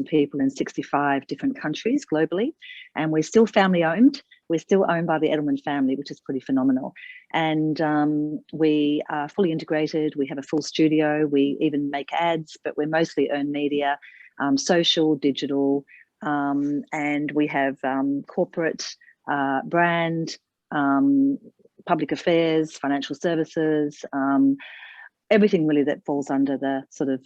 people in 65 different countries globally, and we're still family owned. We're still owned by the Edelman family, which is pretty phenomenal. And we are fully integrated. We have a full studio. We even make ads, but we're mostly earned media, social, digital, and we have corporate, brand, public affairs, financial services, everything really that falls under the sort of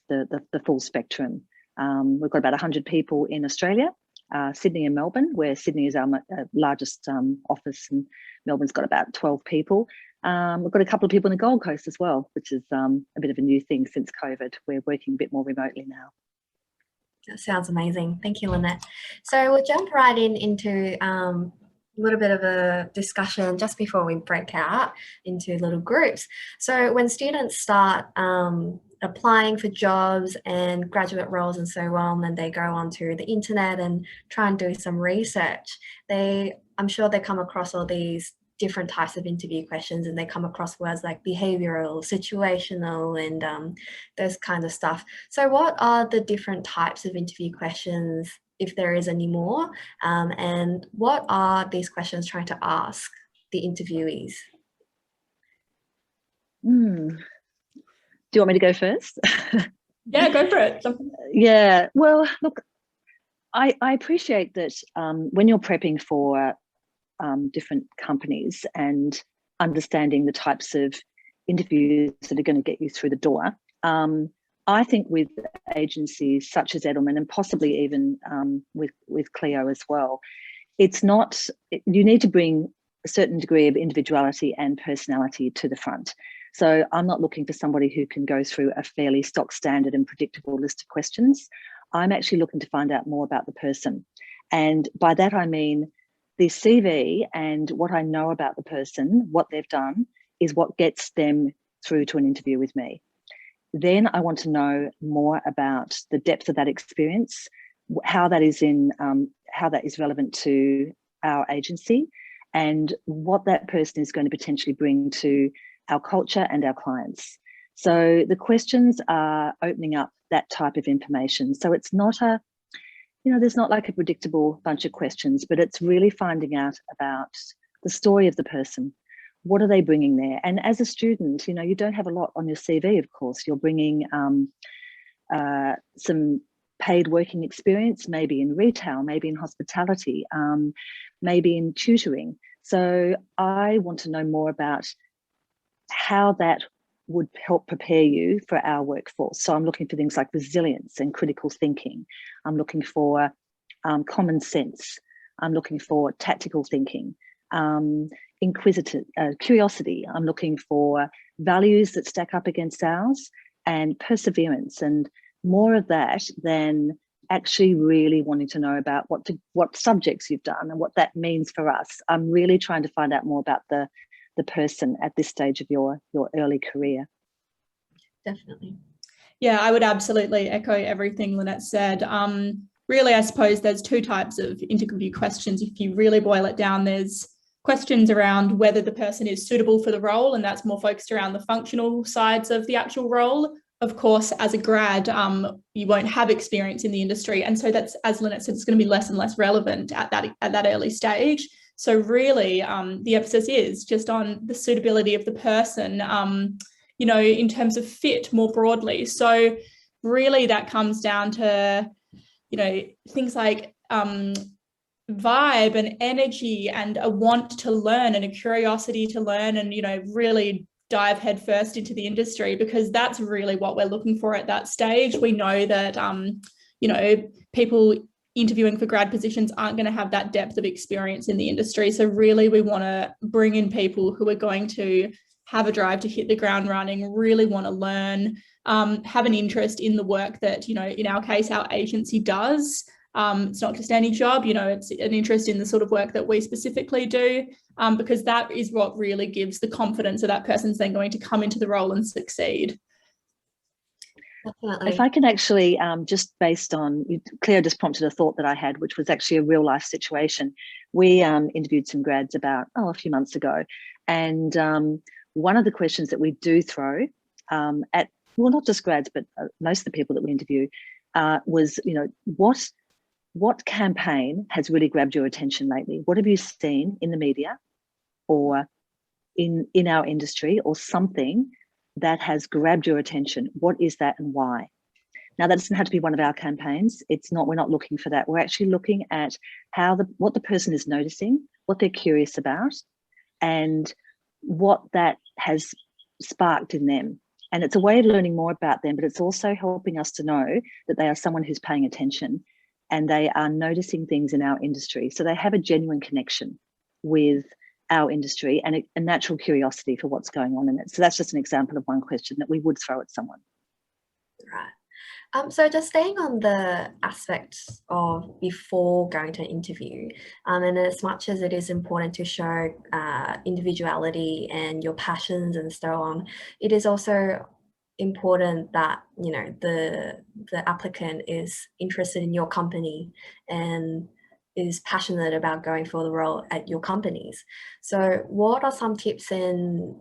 the full spectrum. We've got about 100 people in Australia, Sydney and Melbourne, where Sydney is our largest office, and Melbourne's got about 12 people. We've got a couple of people in the Gold Coast as well, which is a bit of a new thing since COVID. We're working a bit more remotely now. That sounds amazing. Thank you, Lynette. So we'll jump right into a little bit of a discussion just before we break out into little groups. So when students start applying for jobs and graduate roles and so on, and they go onto the internet and try and do some research, I'm sure they come across all these different types of interview questions, and they come across words like behavioral, situational, and those kind of stuff. So what are the different types of interview questions, if there is any more, and what are these questions trying to ask the interviewees? Do you want me to go first? Yeah, go for it. Yeah, well, look, I appreciate that when you're prepping for different companies and understanding the types of interviews that are going to get you through the door, I think with agencies such as Edelman, and possibly even with Clio as well, you need to bring a certain degree of individuality and personality to the front. So I'm not looking for somebody who can go through a fairly stock standard and predictable list of questions. I'm actually looking to find out more about the person. And by that, I mean the CV and what I know about the person, what they've done, is what gets them through to an interview with me. Then I want to know more about the depth of that experience, how that is relevant to our agency, and what that person is going to potentially bring to our culture and our clients. So the questions are opening up that type of information. So it's not there's not like a predictable bunch of questions, but it's really finding out about the story of the person. What are they bringing there? And as a student, you don't have a lot on your CV, of course. You're bringing some paid working experience, maybe in retail, maybe in hospitality, maybe in tutoring. So I want to know more about how that would help prepare you for our workforce. So I'm looking for things like resilience and critical thinking. I'm looking for common sense. I'm looking for tactical thinking, curiosity. I'm looking for values that stack up against ours, and perseverance, and more of that than actually really wanting to know about what subjects you've done and what that means for us. I'm really trying to find out more about the person at this stage of your early career. Definitely. Yeah, I would absolutely echo everything Lynette said. Really, I suppose there's two types of interview questions. If you really boil it down, there's questions around whether the person is suitable for the role, and that's more focused around the functional sides of the actual role. Of course, as a grad, you won't have experience in the industry. And so that's, as Lynette said, it's going to be less and less relevant at that early stage. So really, the emphasis is just on the suitability of the person, in terms of fit more broadly. So really that comes down to, things like vibe and energy and a want to learn and a curiosity to learn and, really dive headfirst into the industry, because that's really what we're looking for at that stage. We know that, people interviewing for grad positions aren't going to have that depth of experience in the industry. So really we want to bring in people who are going to have a drive to hit the ground running, really want to learn, have an interest in the work that, in our case, our agency does. It's not just any job, it's an interest in the sort of work that we specifically do, because that is what really gives the confidence that that person's then going to come into the role and succeed. Definitely. If I can actually, just based on, Claire just prompted a thought that I had, which was actually a real life situation. We interviewed some grads about, a few months ago. And one of the questions that we do throw at, well, not just grads, but most of the people that we interview, was, what campaign has really grabbed your attention lately? What have you seen in the media or in our industry, or something that has grabbed your attention? What is that and why? Now, that doesn't have to be one of our campaigns. We're not looking for that. We're actually looking at what the person is noticing, what they're curious about, and what that has sparked in them. And it's a way of learning more about them, but it's also helping us to know that they are someone who's paying attention and they are noticing things in our industry. So they have a genuine connection with our industry and a natural curiosity for what's going on in it. So that's just an example of one question that we would throw at someone. Right. So just staying on the aspects of before going to an interview, and as much as it is important to show individuality and your passions and so on, it is also important that the applicant is interested in your company and is passionate about going for the role at your companies. So what are some tips and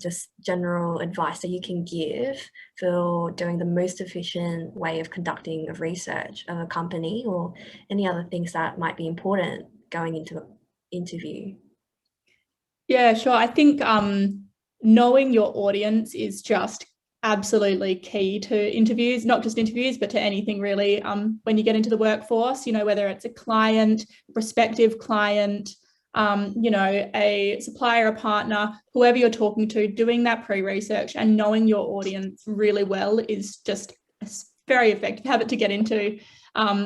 just general advice that you can give for doing the most efficient way of conducting a research of a company, or any other things that might be important going into an interview? Yeah, sure. I think knowing your audience is just absolutely key to interviews, not just interviews, but to anything really. When you get into the workforce, whether it's a client, prospective client, a supplier, a partner, whoever you're talking to, doing that pre-research and knowing your audience really well is just a very effective habit to get into.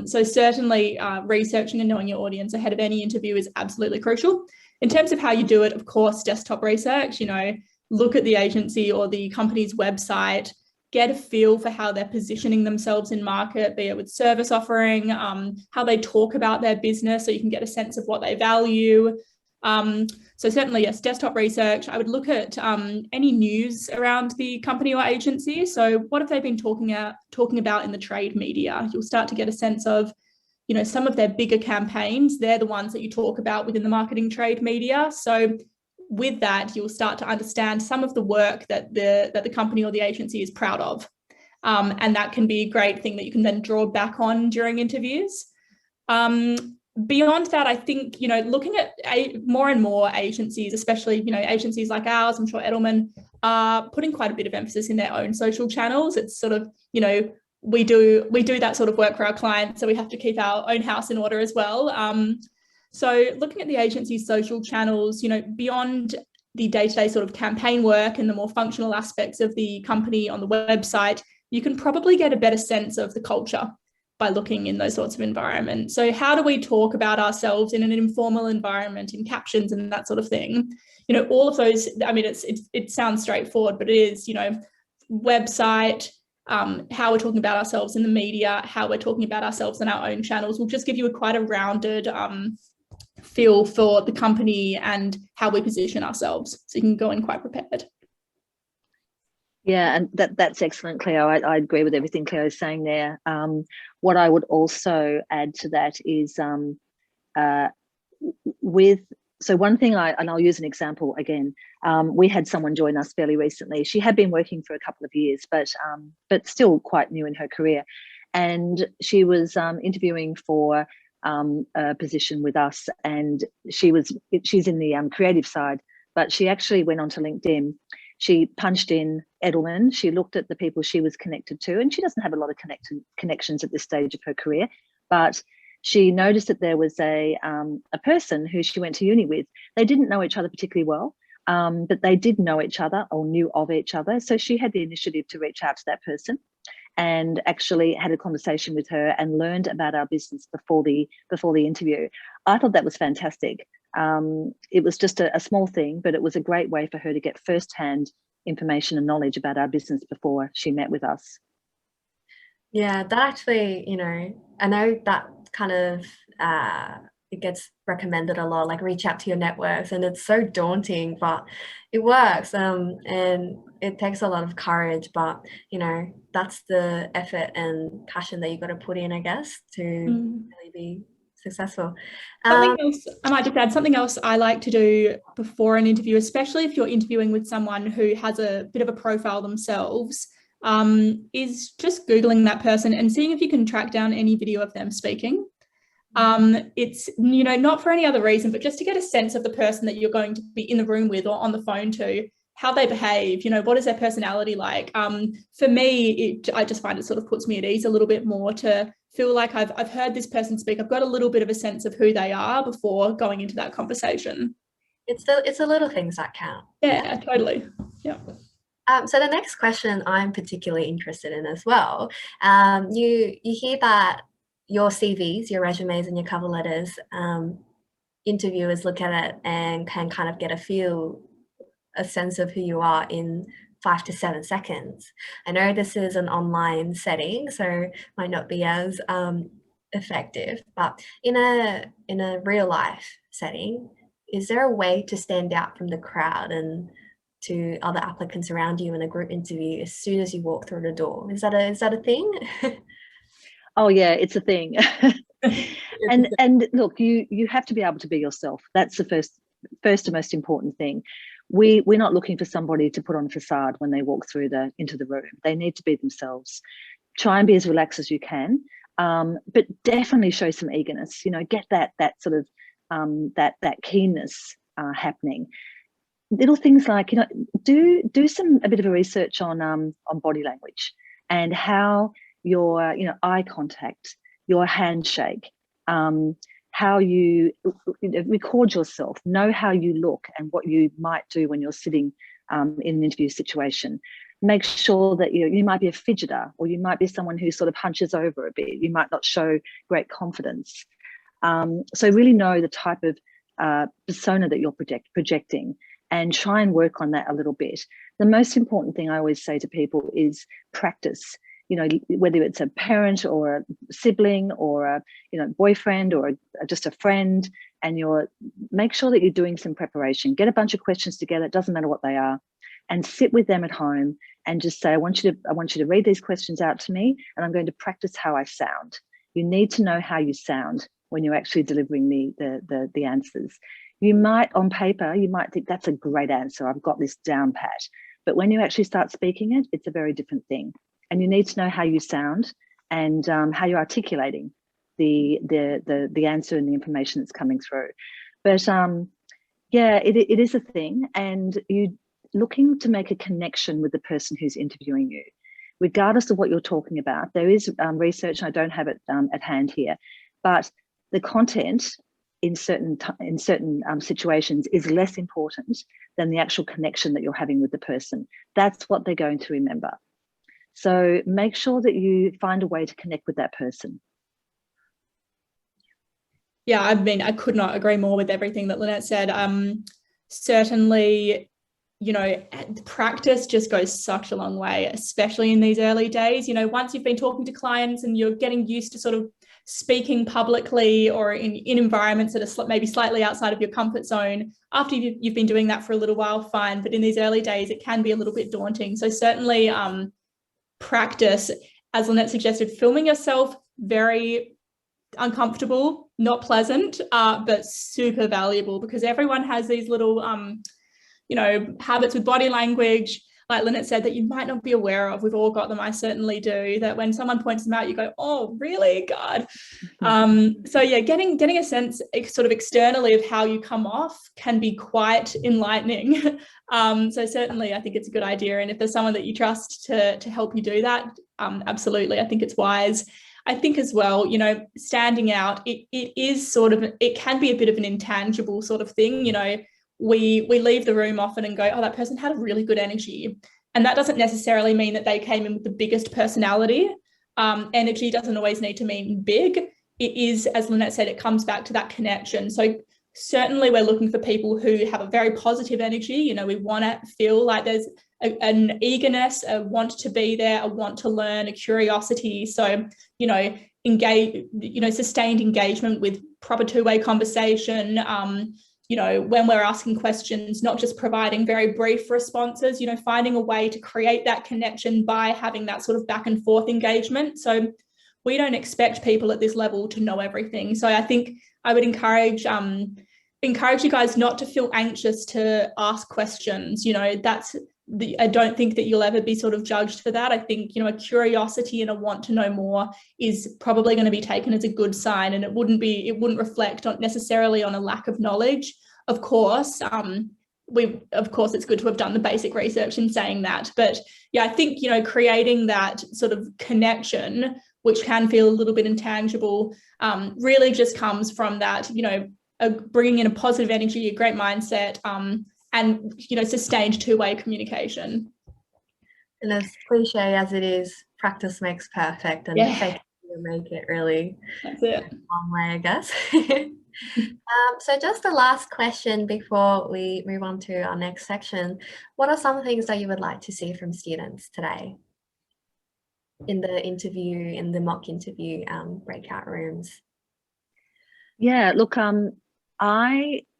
So certainly researching and knowing your audience ahead of any interview is absolutely crucial. In terms of how you do it, of course, desktop research, look at the agency or the company's website, get a feel for how they're positioning themselves in market, be it with service offering, how they talk about their business, so you can get a sense of what they value. So certainly, yes, desktop research. I would look at any news around the company or agency. So what have they been talking about in the trade media? You'll start to get a sense of, some of their bigger campaigns. They're the ones that you talk about within the marketing trade media. So with that, you'll start to understand some of the work that the company or the agency is proud of. And that can be a great thing that you can then draw back on during interviews. Beyond that, I think, looking at more and more agencies, especially, agencies like ours, I'm sure Edelman, are putting quite a bit of emphasis in their own social channels. It's sort of, we do that sort of work for our clients, so we have to keep our own house in order as well. So looking at the agency's social channels, beyond the day-to-day sort of campaign work and the more functional aspects of the company on the website, you can probably get a better sense of the culture by looking in those sorts of environments. So how do we talk about ourselves in an informal environment, in captions and that sort of thing? All of those, I mean, it sounds straightforward, but it is, website, how we're talking about ourselves in the media, how we're talking about ourselves in our own channels will just give you quite a rounded feel for the company and how we position ourselves, so you can go in quite prepared. Yeah, and that's excellent, Cleo. I agree with everything Cleo is saying there. What I would also add to that is so one thing, and I'll use an example again. We had someone join us fairly recently. She had been working for a couple of years, but still quite new in her career, and she was interviewing for a position with us, and she's in the creative side, but she actually went onto LinkedIn. She punched in Edelman. She looked at the people she was connected to, and she doesn't have a lot of connections at this stage of her career, but she noticed that there was a person who she went to uni with. They didn't know each other particularly well, but they did know each other or knew of each other. So she had the initiative to reach out to that person and actually had a conversation with her and learned about our business before the interview. I thought that was fantastic. It was just a small thing, but it was a great way for her to get firsthand information and knowledge about our business before she met with us. Yeah, that actually, I know that kind of it gets recommended a lot, like reach out to your networks, and it's so daunting, but it works, and it takes a lot of courage, but that's the effort and passion that you got to put in, I guess, to really be successful. Something else, I might just add, something else I like to do before an interview, especially if you're interviewing with someone who has a bit of a profile themselves, is just Googling that person and seeing if you can track down any video of them speaking. It's, you know, not for any other reason, but just to get a sense of the person that you're going to be in the room with or on the phone to, how they behave, you know, what is their personality like? For me, I just find it sort of puts me at ease a little bit more to feel like I've heard this person speak. I've got a little bit of a sense of who they are before going into that conversation. It's the little things that count. Yeah, totally. Yeah. So the next question I'm particularly interested in as well. You hear that your CVs, your resumes and your cover letters, interviewers look at it and can kind of get a sense of who you are in 5 to 7 seconds. I know this is an online setting, so might not be as effective, but in a real life setting, is there a way to stand out from the crowd and to other applicants around you in a group interview as soon as you walk through the door? Is that a thing? Oh yeah, it's a thing. and look, you have to be able to be yourself. That's the first and most important thing. We're not looking for somebody to put on a facade when they walk through into the room. They need to be themselves. Try and be as relaxed as you can, but definitely show some eagerness. You know, get that sort of that keenness happening. Little things like, you know, do a bit of a research on body language and how your, you know, eye contact, your handshake, how you record yourself, know how you look and what you might do when you're sitting in an interview situation. Make sure that you might be a fidgeter, or you might be someone who sort of hunches over a bit. You might not show great confidence. So really know the type of persona that you're projecting and try and work on that a little bit. The most important thing I always say to people is practice. You know, whether it's a parent or a sibling or a, you know, boyfriend or just a friend, and make sure that you're doing some preparation. Get a bunch of questions together, it doesn't matter what they are, and sit with them at home and just say, I want you to read these questions out to me, and I'm going to practice how I sound. You need to know how you sound when you're actually delivering the answers. You might, on paper, you might think that's a great answer, I've got this down pat, but when you actually start speaking it, it's a very different thing. And you need to know how you sound and how you're articulating the answer and the information that's coming through. But yeah, it is a thing, and you looking to make a connection with the person who's interviewing you, regardless of what you're talking about. There is research, and I don't have it at hand here, but the content in certain situations is less important than the actual connection that you're having with the person. That's what they're going to remember. So make sure that you find a way to connect with that person. Yeah, I mean, I could not agree more with everything that Lynette said. Certainly, you know, practice just goes such a long way, especially in these early days. You know, once you've been talking to clients and you're getting used to sort of speaking publicly or in environments that are maybe slightly outside of your comfort zone, after you've been doing that for a little while, fine. But in these early days, it can be a little bit daunting. So certainly, practice, as Lynette suggested, filming yourself, very uncomfortable, not pleasant, but super valuable, because everyone has these little you know, habits with body language, like Lynette said, that you might not be aware of. We've all got them. I certainly do. That when someone points them out, you go, oh, really? God. So yeah, getting a sense sort of externally of how you come off can be quite enlightening. So certainly I think it's a good idea. And if there's someone that you trust to help you do that, absolutely, I think it's wise. I think as well, you know, standing out, it is sort of, it can be a bit of an intangible sort of thing. You know, we leave the room often and go, oh, that person had a really good energy. And that doesn't necessarily mean that they came in with the biggest personality. Energy doesn't always need to mean big. It is, as Lynette said, it comes back to that connection. So certainly we're looking for people who have a very positive energy. You know, we want to feel like there's an eagerness, a want to be there, a want to learn, a curiosity. So, you know, sustained engagement with proper two-way conversation. You know, when we're asking questions, not just providing very brief responses, you know, finding a way to create that connection by having that sort of back and forth engagement. So we don't expect people at this level to know everything. So I think I would encourage you guys not to feel anxious to ask questions. You know, that's I don't think that you'll ever be sort of judged for that. I think, you know, a curiosity and a want to know more is probably going to be taken as a good sign, and it wouldn't reflect on necessarily on a lack of knowledge. Of course, it's good to have done the basic research in saying that. But yeah, I think, you know, creating that sort of connection, which can feel a little bit intangible, really just comes from that, you know, bringing in a positive energy, a great mindset, and, you know, sustained two-way communication. And as cliche as it is, practice makes perfect, and fake it will make it really. That's it. One way, I guess. So just the last question before we move on to our next section. What are some things that you would like to see from students today in the mock interview breakout rooms? Yeah, look,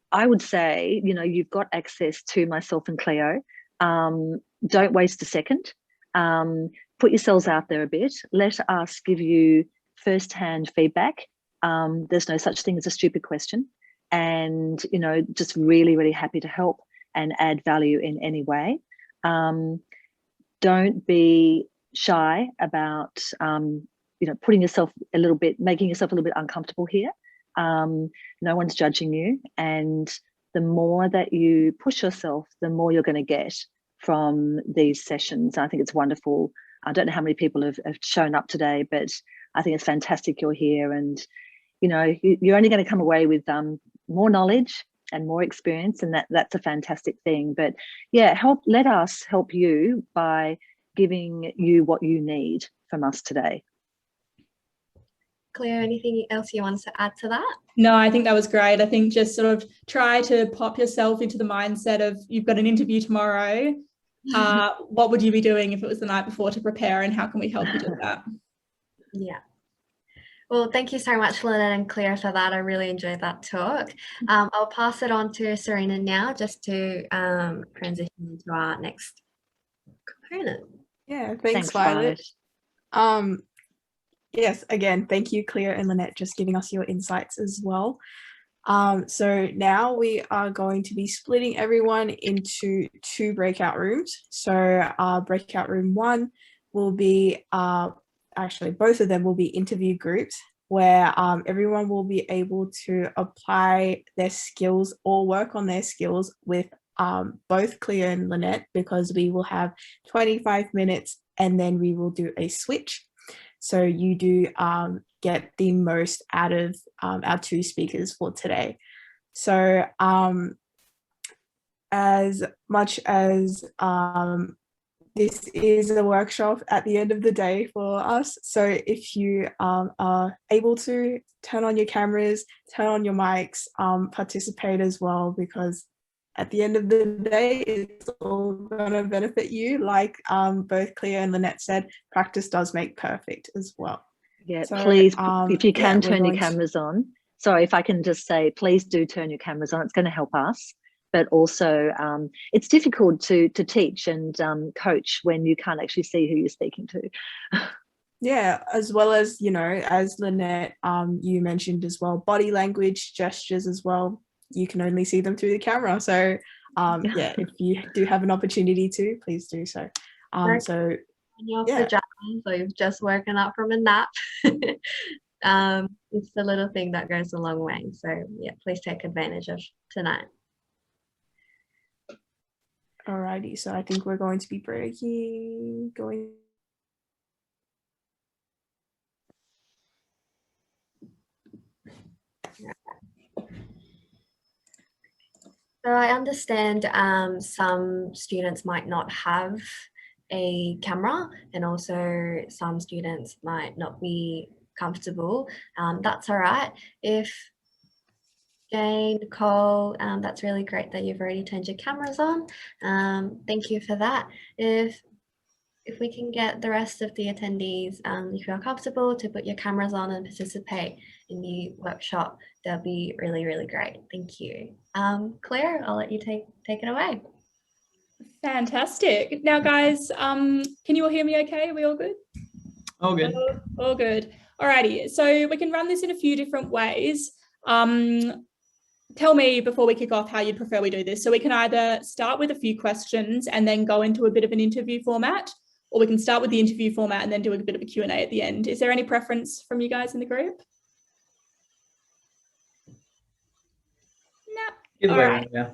I would say, you know, you've got access to myself and Cleo. Don't waste a second. Put yourselves out there a bit. Let us give you first-hand feedback. There's no such thing as a stupid question. And, you know, just really, really happy to help and add value in any way. Don't be shy about, you know, making yourself a little bit uncomfortable here. No one's judging you, and the more that you push yourself, the more you're going to get from these sessions. I think it's wonderful. I don't know how many people have shown up today, but I think it's fantastic you're here, and you know, you're only going to come away with more knowledge and more experience, and that's a fantastic thing. But yeah, let us help you by giving you what you need from us today. Claire, anything else you want to add to that? No, I think that was great. I think just sort of try to pop yourself into the mindset of, you've got an interview tomorrow. What would you be doing if it was the night before to prepare, and how can we help you do that? Yeah. Well, thank you so much, Lynette and Claire, for that. I really enjoyed that talk. I'll pass it on to Serena now, just to transition into our next component. Yeah, thanks Violet. Yes, again, thank you, Claire and Lynette, just giving us your insights as well. So now we are going to be splitting everyone into two breakout rooms. So breakout room 1 will be, actually both of them will be interview groups, where everyone will be able to apply their skills or work on their skills with both Claire and Lynette, because we will have 25 minutes and then we will do a switch. So you do get the most out of our two speakers for today. So as much as this is a workshop at the end of the day for us, so if you are able to turn on your cameras, turn on your mics, participate as well, because at the end of the day, it's all going to benefit you. Like both Claire and Lynette said, practice does make perfect as well. Yeah, so, please, if you can turn your cameras on. Sorry, if I can just say, please do turn your cameras on. It's going to help us. But also, it's difficult to teach and coach when you can't actually see who you're speaking to. Yeah, as well as, you know, as Lynette, you mentioned as well, body language, gestures as well. You can only see them through the camera. So yeah, if you do have an opportunity to, please do so. So in your pajamas, or you've just woken up from a nap. It's the little thing that goes a long way. So yeah, please take advantage of tonight. Alrighty, so I think we're going to be going. So I understand some students might not have a camera, and also some students might not be comfortable. That's all right. If Jane, Nicole, that's really great that you've already turned your cameras on. Thank you for that. If we can get the rest of the attendees, if you're comfortable, to put your cameras on and participate in the workshop, that'll be really, really great. Thank you. Claire, I'll let you take it away. Fantastic. Now, guys, can you all hear me okay? Are we all good? All good. All good. Alrighty, so we can run this in a few different ways. tell me before we kick off how you'd prefer we do this. So we can either start with a few questions and then go into a bit of an interview format, or we can start with the interview format and then do a bit of a Q&A at the end. Is there any preference from you guys in the group? No. All right. Yeah.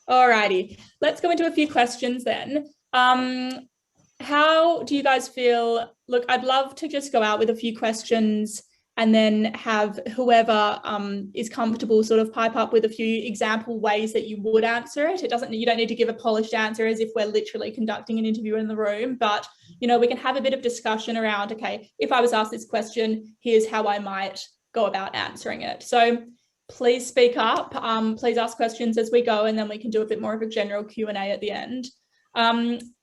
Alrighty, let's go into a few questions then. How do you guys feel? Look, I'd love to just go out with a few questions and then have whoever is comfortable sort of pipe up with a few example ways that you would answer it. You don't need to give a polished answer as if we're literally conducting an interview in the room, but you know, we can have a bit of discussion around, okay, if I was asked this question, here's how I might go about answering it. So please speak up, please ask questions as we go, and then we can do a bit more of a general Q&A at the end.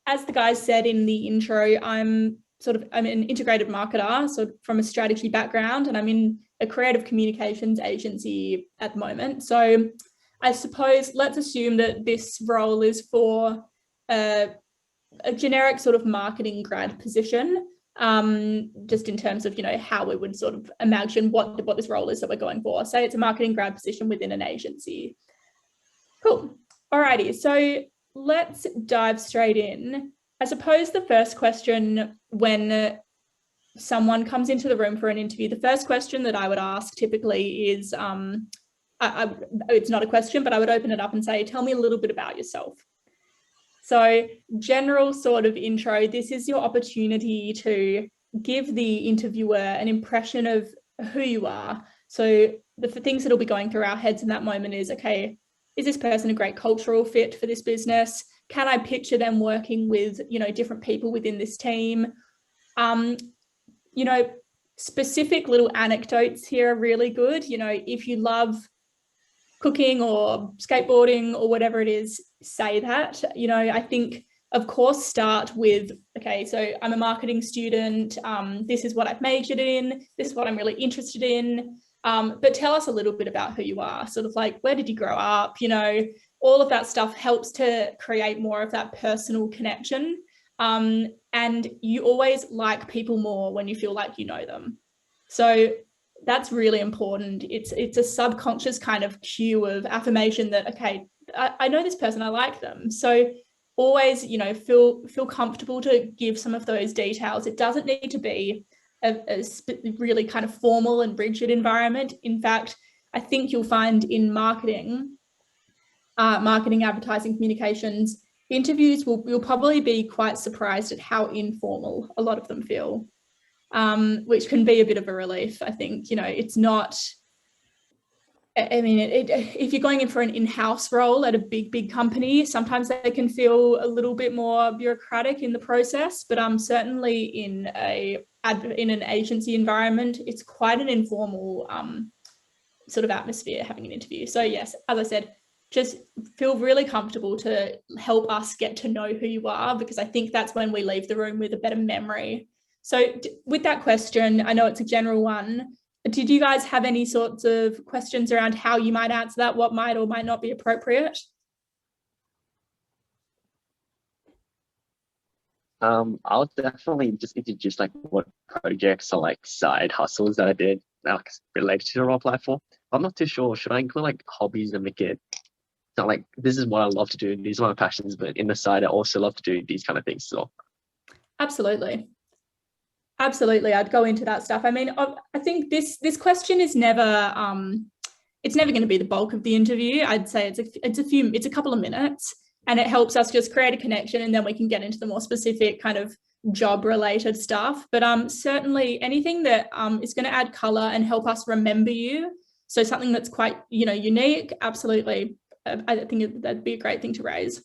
As the guys said in the intro, I'm an integrated marketer, so from a strategy background, and I'm in a creative communications agency at the moment. So I suppose let's assume that this role is for a generic sort of marketing grad position, just in terms of, you know, how we would sort of imagine what this role is that we're going for. Say it's a marketing grad position within an agency. Cool. Alrighty, so let's dive straight in. I suppose the first question when someone comes into the room for an interview, the first question that I would ask typically is, it's not a question, but I would open it up and say, tell me a little bit about yourself. So general sort of intro, this is your opportunity to give the interviewer an impression of who you are. So the things that will be going through our heads in that moment is, okay, is this person a great cultural fit for this business? Can I picture them working with, you know, different people within this team? You know, specific little anecdotes here are really good. You know, if you love cooking or skateboarding or whatever it is, say that. You know, I think, of course, start with, okay, so I'm a marketing student. This is what I've majored in. This is what I'm really interested in. But tell us a little bit about who you are, sort of like, where did you grow up? You know, all of that stuff helps to create more of that personal connection. And you always like people more when you feel like you know them. So that's really important. It's a subconscious kind of cue of affirmation that, okay, I know this person, I like them. So always, you know, feel comfortable to give some of those details. It doesn't need to be a really kind of formal and rigid environment. In fact, I think you'll find in marketing, advertising, communications, interviews you'll probably be quite surprised at how informal a lot of them feel, which can be a bit of a relief. I think, you know, it's not, I mean, if you're going in for an in-house role at a big company, sometimes they can feel a little bit more bureaucratic in the process, but certainly in an agency environment, it's quite an informal sort of atmosphere having an interview. So yes, as I said, just feel really comfortable to help us get to know who you are, because I think that's when we leave the room with a better memory. So with that question, I know it's a general one. Did you guys have any sorts of questions around how you might answer that? What might or might not be appropriate? I'll definitely just introduce like what projects or like side hustles that I did like related to the role platform. I'm not too sure. Should I include like hobbies and make it so like this is what I love to do, these are my passions, but in the side I also love to do these kind of things as well? Absolutely, I'd go into that stuff. I mean, I think this question is never it's never going to be the bulk of the interview. I'd say it's a couple of minutes, and it helps us just create a connection, and then we can get into the more specific kind of job related stuff. But certainly anything that is going to add color and help us remember you, so something that's quite, you know, unique, absolutely. I think that'd be a great thing to raise.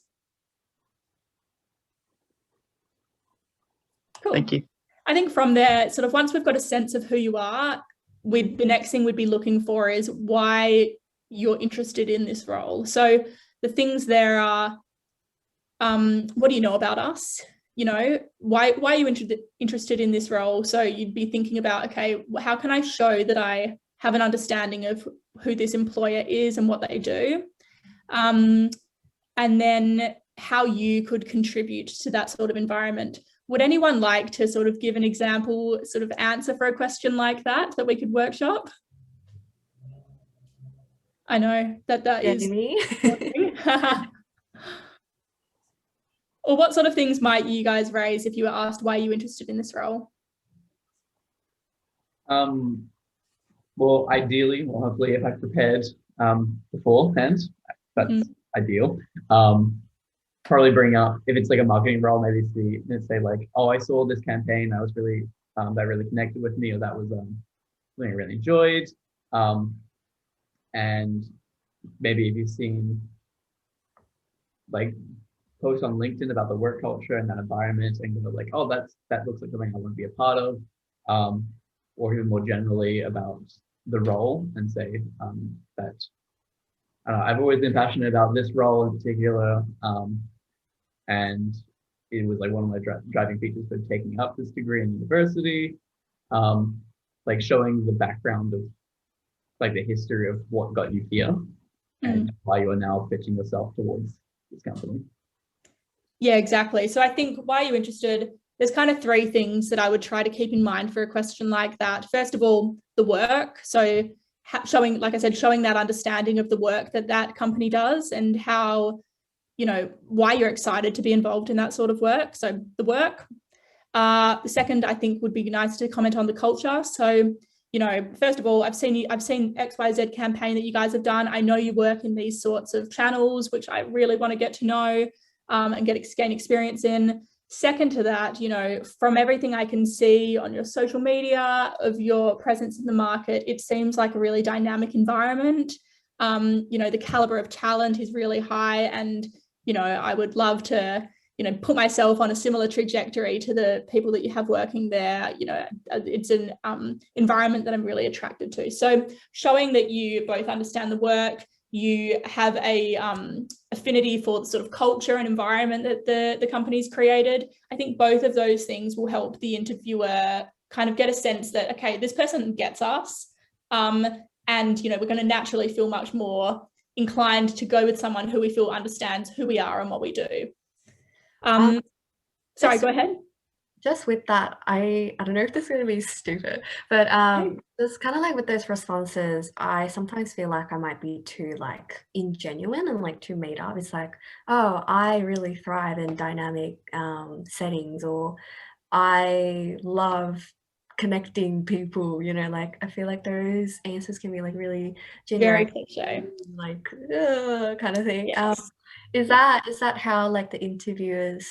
Cool. Thank you. I think from there, sort of once we've got a sense of who you are, the next thing we'd be looking for is why you're interested in this role. So the things there are, what do you know about us? You know, why are you interested in this role? So you'd be thinking about, okay, how can I show that I have an understanding of who this employer is and what they do? And then how you could contribute to that sort of environment. Would anyone like to sort of give an example sort of answer for a question like that we could workshop? I know that is. Jenny. Or what sort of things might you guys raise if you were asked why you're interested in this role? Well, ideally, well, hopefully, if I prepared beforehand, that's ideal. Probably bring up, if it's like a marketing role, maybe say like, oh, I saw this campaign that was really that really connected with me, or that was something I really enjoyed. And maybe if you've seen like posts on LinkedIn about the work culture and that environment, and go like, oh, that looks like something I want to be a part of, or even more generally about the role, and say that I've always been passionate about this role in particular, and it was like one of my driving features for taking up this degree in university, like showing the background of like the history of what got you here and why you are now pitching yourself towards this company. Yeah, exactly. So I think why you're interested, there's kind of three things that I would try to keep in mind for a question like that. First of all, the work. So showing, like I said, showing that understanding of the work that company does, and how, why you're excited to be involved in that sort of work. So the work. The second, I think, would be nice to comment on the culture. So, first of all, I've seen XYZ campaign that you guys have done. I know you work in these sorts of channels, which I really want to get to know and gain experience in. Second to that, from everything I can see on your social media of your presence in the market, it seems like a really dynamic environment. The caliber of talent is really high, and I would love to put myself on a similar trajectory to the people that you have working there. It's an environment that I'm really attracted to. So showing that you both understand the work, you have a affinity for the sort of culture and environment that the company's created. I think both of those things will help the interviewer kind of get a sense that, okay, this person gets us. And, we're going to naturally feel much more inclined to go with someone who we feel understands who we are and what we do. Sorry, go ahead. Just with that, I don't know if this is going to be stupid, but it's kind of like with those responses, I sometimes feel like I might be too like ingenuine and like too made up. It's like, oh, I really thrive in dynamic settings, or I love connecting people, like I feel like those answers can be like really generic, very cliche, like kind of thing. Yes. Is that how like the interviewers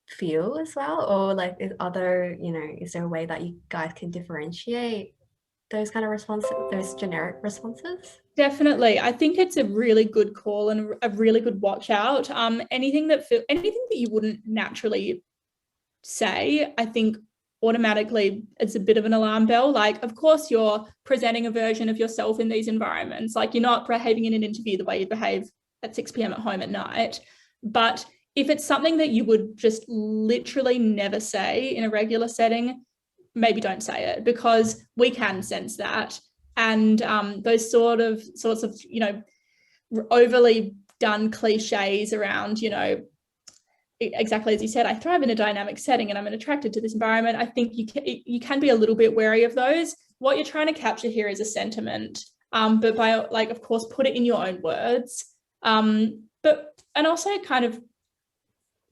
feel as well, or like is there a way that you guys can differentiate those kind of responses, those generic responses? Definitely. I think it's a really good call and a really good watch out. Anything that you wouldn't naturally say, I think automatically it's a bit of an alarm bell. Like, of course, you're presenting a version of yourself in these environments. Like, you're not behaving in an interview the way you behave at 6 p.m. at home at night. But if it's something that you would just literally never say in a regular setting, maybe don't say it, because we can sense that. And those sorts of, overly done cliches around, exactly as you said, I thrive in a dynamic setting and I'm attracted to this environment. I think you can be a little bit wary of those. What you're trying to capture here is a sentiment, but by of course, put it in your own words. And also kind of,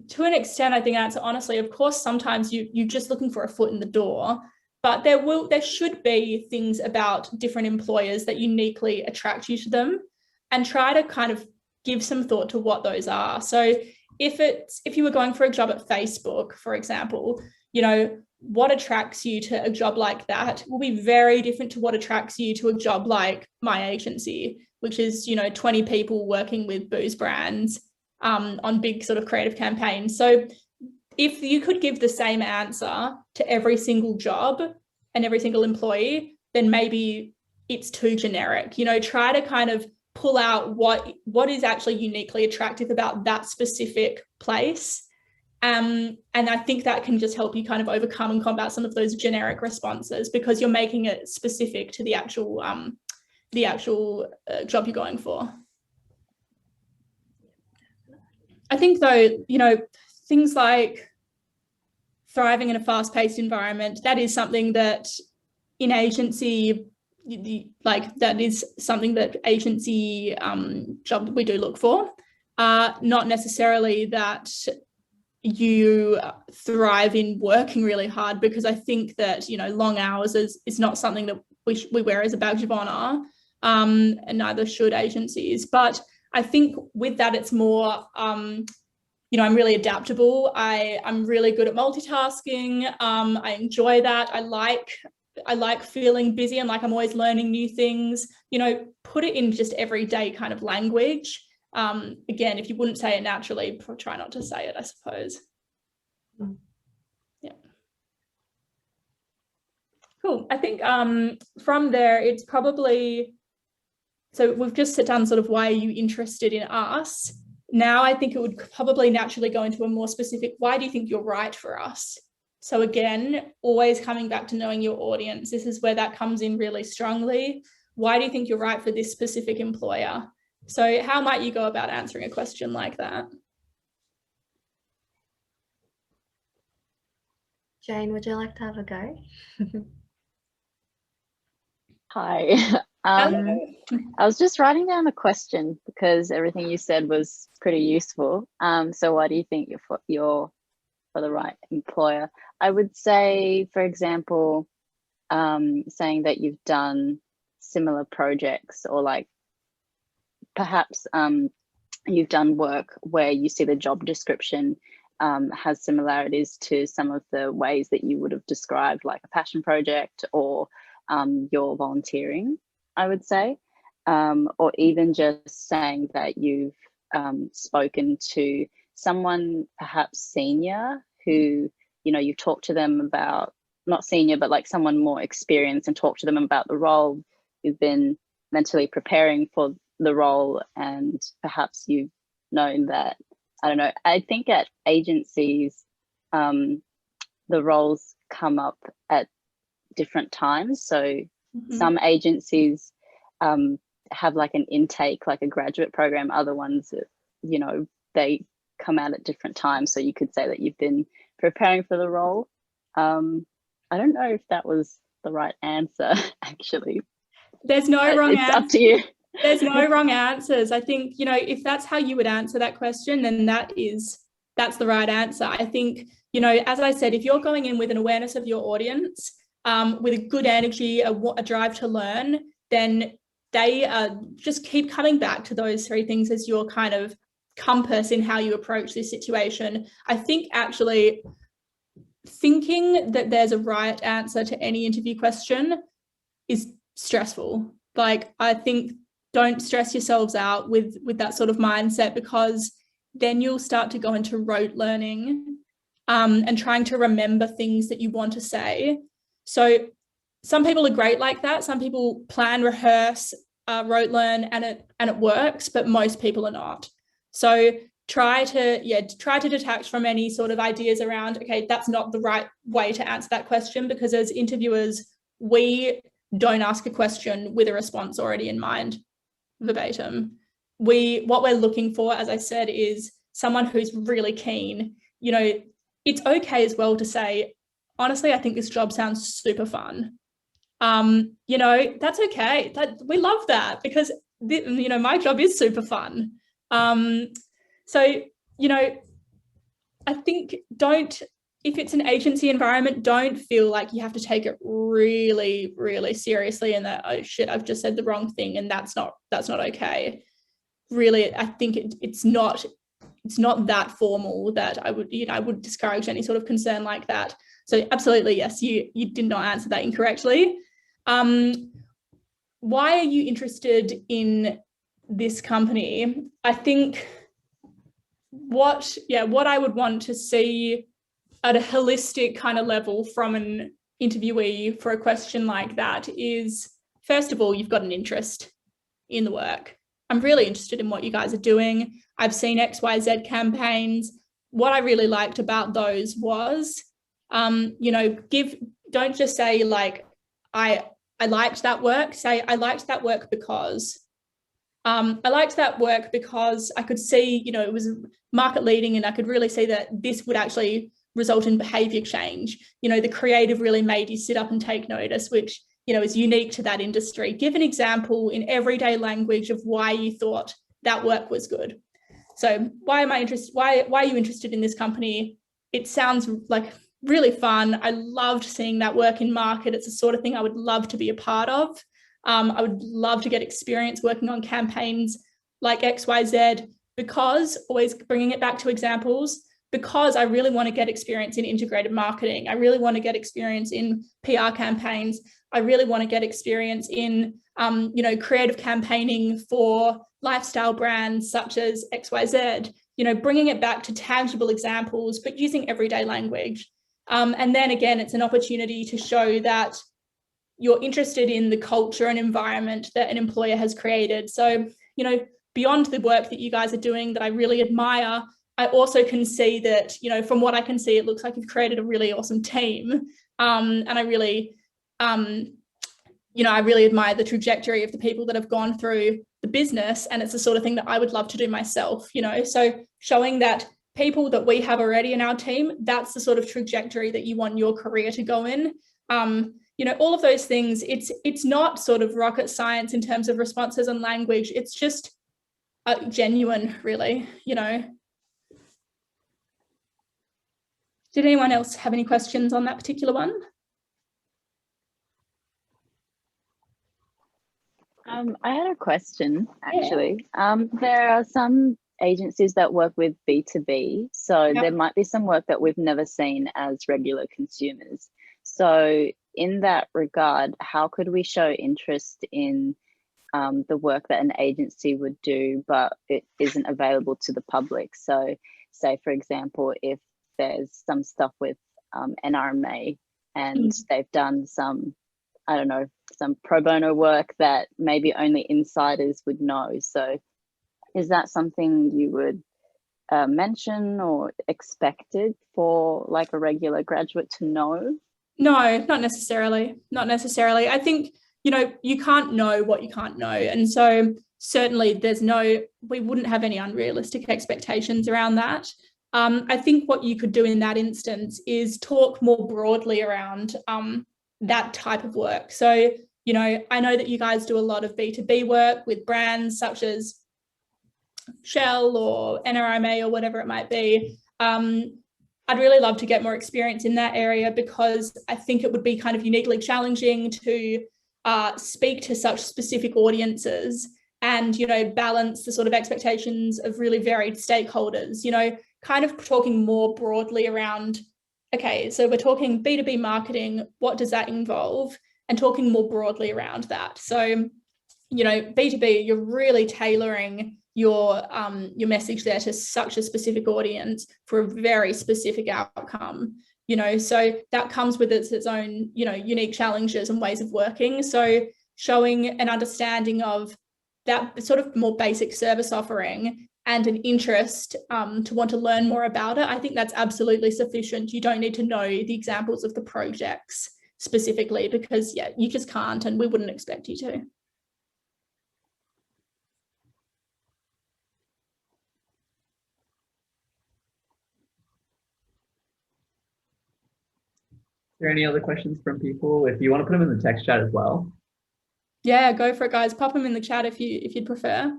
to an extent, I think that's honestly, of course, sometimes you're just looking for a foot in the door, but there should be things about different employers that uniquely attract you to them, and try to kind of give some thought to what those are. So if you were going for a job at Facebook, for example, what attracts you to a job like that will be very different to what attracts you to a job like my agency, which is, 20 people working with booze brands on big sort of creative campaigns. So if you could give the same answer to every single job and every single employee, then maybe it's too generic. Try to kind of pull out what is actually uniquely attractive about that specific place. And I think that can just help you kind of overcome and combat some of those generic responses, because you're making it specific to the actual job you're going for. I think, though, things like thriving in a fast-paced environment, that is something that in agency like that is something that agency job we do look for. Not necessarily that you thrive in working really hard, because I think that, you know, long hours is not something that we wear as a badge of honor, and neither should agencies. But I think with that, it's more, you know, I'm really adaptable. I'm really good at multitasking. I enjoy that. I like feeling busy and like I'm always learning new things. You know, put it in just everyday kind of language. Again, if you wouldn't say it naturally, try not to say it, I suppose. Yeah. Cool. I think from there, it's probably, so we've just done sort of why are you interested in us. Now I think it would probably naturally go into a more specific, why do you think you're right for us? So again, always coming back to knowing your audience. This is where that comes in really strongly. Why do you think you're right for this specific employer? So how might you go about answering a question like that? Jane, would you like to have a go? Hi. I was just writing down a question because everything you said was pretty useful. So why do you think you're for the right employer? I would say, for example, saying that you've done similar projects, or like perhaps you've done work where you see the job description has similarities to some of the ways that you would have described, like a passion project or your volunteering, I would say, or even just saying that you've spoken to someone perhaps senior who, you know, you've talked to them about, not senior, but like someone more experienced, and talked to them about the role. You've been mentally preparing for the role, and perhaps you've known that, I don't know, I think at agencies, the roles come up at different times. So some agencies have like an intake, like a graduate program. Other ones, you know, they come out at different times. So you could say that you've been preparing for the role. I don't know if that was the right answer, actually. There's no wrong answer. It's up to you. There's no wrong answers. I think, you know, if that's how you would answer that question, then that's the right answer. I think, you know, as I said, if you're going in with an awareness of your audience, with a good energy, a drive to learn, then they just keep coming back to those three things as your kind of compass in how you approach this situation. I think actually thinking that there's a right answer to any interview question is stressful. Like, I think don't stress yourselves out with that sort of mindset, because then you'll start to go into rote learning and trying to remember things that you want to say. So some people are great like that. Some people plan, rehearse, rote learn, and it works, but most people are not. So try to detach from any sort of ideas around, okay, that's not the right way to answer that question, because as interviewers, we don't ask a question with a response already in mind, verbatim. What we're looking for, as I said, is someone who's really keen. You know, it's okay as well to say, honestly, I think this job sounds super fun. You know, that's okay. We love that, because you know, my job is super fun. So, you know, I think if it's an agency environment, don't feel like you have to take it really, really seriously, and that, oh shit, I've just said the wrong thing, and that's not okay. Really, I think it's not that formal that I would discourage any sort of concern like that. So absolutely, yes, you did not answer that incorrectly. Why are you interested in this company? I think what I would want to see at a holistic kind of level from an interviewee for a question like that is, first of all, you've got an interest in the work. I'm really interested in what you guys are doing. I've seen XYZ campaigns. What I really liked about those was, you know, don't just say like, I liked that work. Say, I liked that work because. I liked that work because I could see, you know, it was market leading, and I could really see that this would actually result in behavior change. You know, the creative really made you sit up and take notice, which is unique to that industry. Give an example in everyday language of why you thought that work was good. So why are you interested in this company? It sounds like really fun. I loved seeing that work in market. It's the sort of thing I would love to be a part of. I would love to get experience working on campaigns like XYZ, because, always bringing it back to examples, because I really want to get experience in integrated marketing. I really want to get experience in PR campaigns. I really want to get experience in, creative campaigning for lifestyle brands such as XYZ, bringing it back to tangible examples, but using everyday language. And then again, it's an opportunity to show that you're interested in the culture and environment that an employer has created. So, beyond the work that you guys are doing that I really admire, I also can see that, from what I can see, it looks like you've created a really awesome team. And I really, I really admire the trajectory of the people that have gone through the business, and it's the sort of thing that I would love to do myself, so showing that people that we have already in our team, that's the sort of trajectory that you want your career to go in. All of those things, it's not sort of rocket science in terms of responses and language. It's just genuine, really, Did anyone else have any questions on that particular one? I had a question, actually. Yeah. There are some agencies that work with B2B, so there might be some work that we've never seen as regular consumers. So in that regard, how could we show interest in the work that an agency would do, but it isn't available to the public? So say, for example, if there's some stuff with NRMA and they've done some, I don't know, some pro bono work that maybe only insiders would know. So is that something you would mention or expected for like a regular graduate to know? No, not necessarily. Not necessarily. I think, you can't know what you can't know. And so certainly we wouldn't have any unrealistic expectations around that. I think what you could do in that instance is talk more broadly around that type of work. So, I know that you guys do a lot of B2B work with brands such as Shell or NRMA or whatever it might be. I'd really love to get more experience in that area, because I think it would be kind of uniquely challenging to speak to such specific audiences and, balance the sort of expectations of really varied stakeholders, kind of talking more broadly around, okay, so we're talking B2B marketing, what does that involve? And talking more broadly around that. So, B2B, you're really tailoring your message there to such a specific audience for a very specific outcome, so that comes with its own, unique challenges and ways of working. So showing an understanding of that sort of more basic service offering and an interest to want to learn more about it, I think that's absolutely sufficient. You don't need to know the examples of the projects specifically, because you just can't, and we wouldn't expect you to. Are there any other questions from people? If you want to put them in the text chat as well. Yeah, go for it, guys. Pop them in the chat if you'd prefer.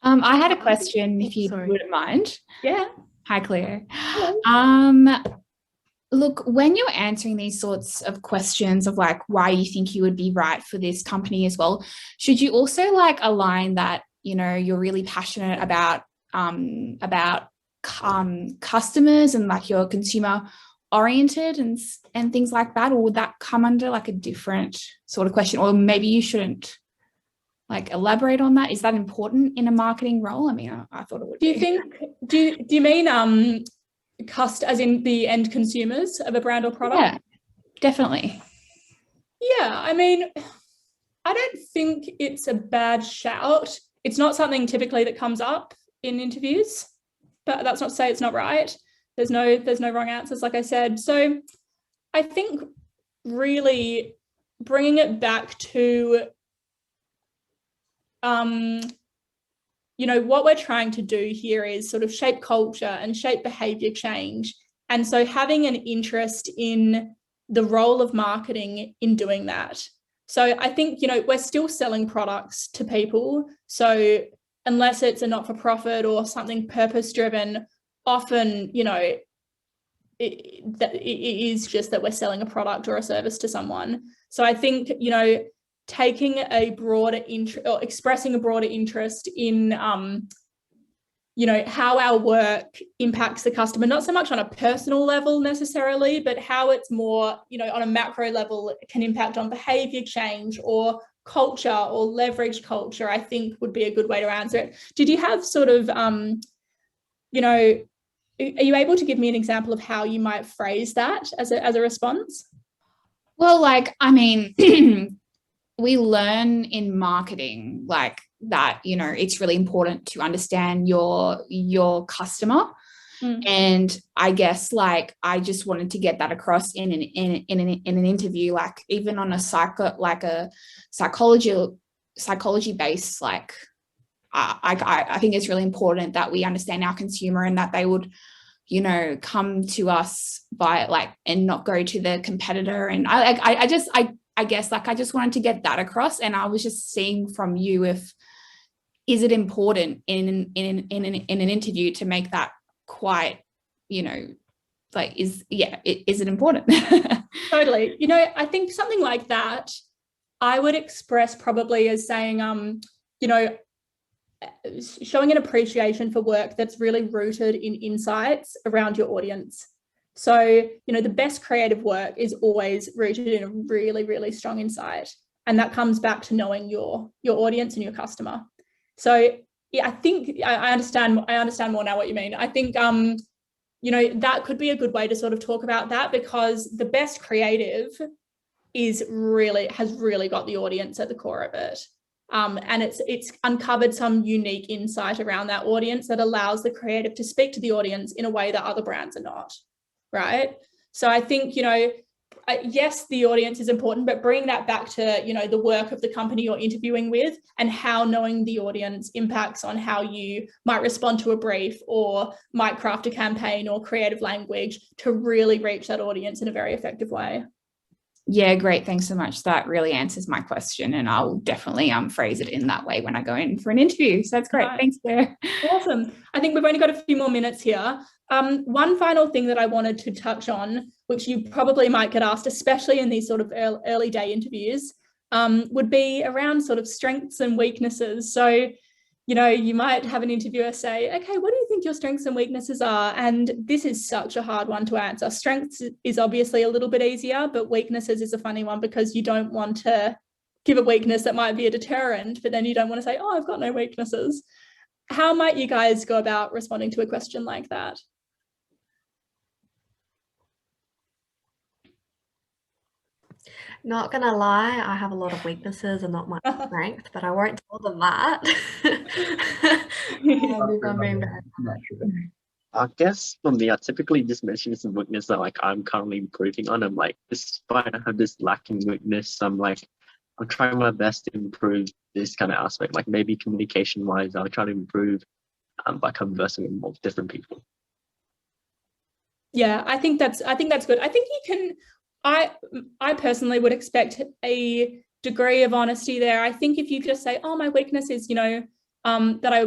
I had a question, if you wouldn't mind. Yeah. Hi, Cleo. Hello. Look, when you're answering these sorts of questions of like why you think you would be right for this company as well, should you also like align that, you're really passionate about customers and like your consumer oriented and things like that, or would that come under like a different sort of question? Or maybe you shouldn't like elaborate on that. Is that important in a marketing role? I mean, I thought it would. Do you mean as in the end consumers of a brand or product? Yeah, definitely. Yeah, I mean, I don't think it's a bad shout. It's not something typically that comes up in interviews, but that's not to say it's not right. There's no wrong answers, like I said. So I think really bringing it back to, what we're trying to do here is sort of shape culture and shape behavior change. And so having an interest in the role of marketing in doing that. So I think, you know, we're still selling products to people. So unless it's a not-for-profit or something purpose-driven, often, you know, it is just that we're selling a product or a service to someone. So I think, you know, taking a broader interest or expressing a broader interest in, you know, how our work impacts the customer, not so much on a personal level necessarily, but how it's more, you know, on a macro level, it can impact on behavior change or culture or leverage culture, I think would be a good way to answer it. Did you have sort of, you know, are you able to give me an example of how you might phrase that as a response? Well, like, I mean, we learn in marketing, like, that, you know, it's really important to understand your customer. And I guess, like, I just wanted to get that across in an interview, like even on a psychology based, like, I think it's really important that we understand our consumer and that they would, you know, come to us by, like, and not go to the competitor. And I guess, like, I just wanted to get that across. And I was just seeing from you, is it important in an interview to make that quite, you know, like, is it important? Totally. You know, I think something like that I would express probably as saying, you know, showing an appreciation for work that's really rooted in insights around your audience. So, you know, the best creative work is always rooted in a really, really strong insight. And that comes back to knowing your audience and your customer. So yeah, I think I understand more now what you mean. I think, you know, that could be a good way to sort of talk about that, because the best creative has really got the audience at the core of it. And it's uncovered some unique insight around that audience that allows the creative to speak to the audience in a way that other brands are not, right? So I think, you know, yes, the audience is important, but bring that back to, you know, the work of the company you're interviewing with and how knowing the audience impacts on how you might respond to a brief or might craft a campaign or creative language to really reach that audience in a very effective way. Yeah, great. Thanks so much. That really answers my question, and I'll definitely phrase it in that way when I go in for an interview. So that's great. Right. Thanks, Claire. Awesome. I think we've only got a few more minutes here. One final thing that I wanted to touch on, which you probably might get asked, especially in these sort of early day interviews, would be around sort of strengths and weaknesses. So, you know, you might have an interviewer say, okay, what do you think your strengths and weaknesses are? And this is such a hard one to answer. Strengths is obviously a little bit easier, but weaknesses is a funny one because you don't want to give a weakness that might be a deterrent, but then you don't want to say, oh, I've got no weaknesses. How might you guys go about responding to a question like that? Not gonna lie, I have a lot of weaknesses and not much strength, but I won't tell them that. I guess for me, I typically just mention some weakness that, like, I'm currently improving on. I'm like, despite I have this lacking weakness, I'm trying my best to improve this kind of aspect. Like, maybe communication wise, I'll try to improve by conversing with more different people. Yeah, I think that's good. I think you can. I personally would expect a degree of honesty there. I think if you just say, oh, my weakness is, you know, that I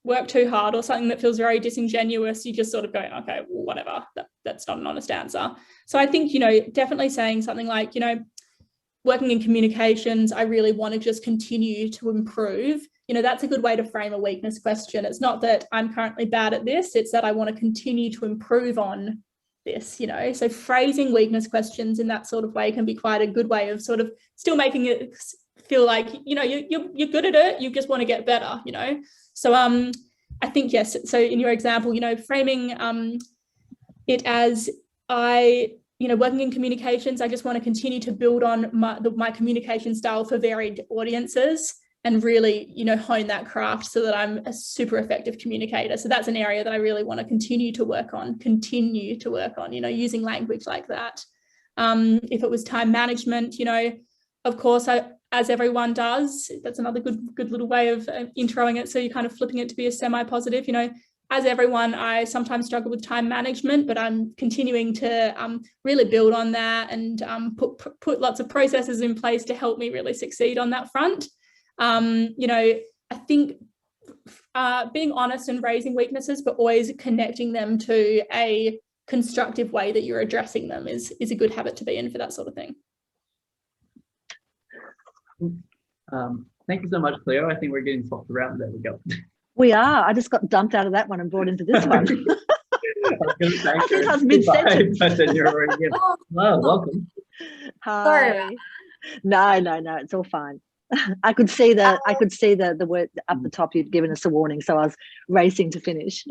work too hard or something that feels very disingenuous, you just sort of go, okay, well, whatever, that's not an honest answer. So I think, you know, definitely saying something like, you know, working in communications, I really want to just continue to improve. You know, that's a good way to frame a weakness question. It's not that I'm currently bad at this, it's that I want to continue to improve on this, you know. So phrasing weakness questions in that sort of way can be quite a good way of sort of still making it feel like, you know, you're good at it, you just want to get better, you know. So I think, yes, so in your example, you know, framing it as you know, working in communications, I just want to continue to build on my communication style for varied audiences and really, you know, hone that craft so that I'm a super effective communicator. So that's an area that I really want to continue to work on, you know, using language like that. If it was time management, you know, of course, as everyone does, that's another good little way of introing it. So you're kind of flipping it to be a semi-positive, you know, as everyone, I sometimes struggle with time management, but I'm continuing to really build on that and put lots of processes in place to help me really succeed on that front. You know, I think being honest and raising weaknesses, but always connecting them to a constructive way that you're addressing them is a good habit to be in for that sort of thing. Thank you so much, Cleo. I think we're getting swapped around. There we go. We are. I just got dumped out of that one and brought into this one. I think I was mid-sentence. But then you're already in. Well, welcome. Hi. No, it's all fine. I could see the word up the top. You'd given us a warning, so I was racing to finish.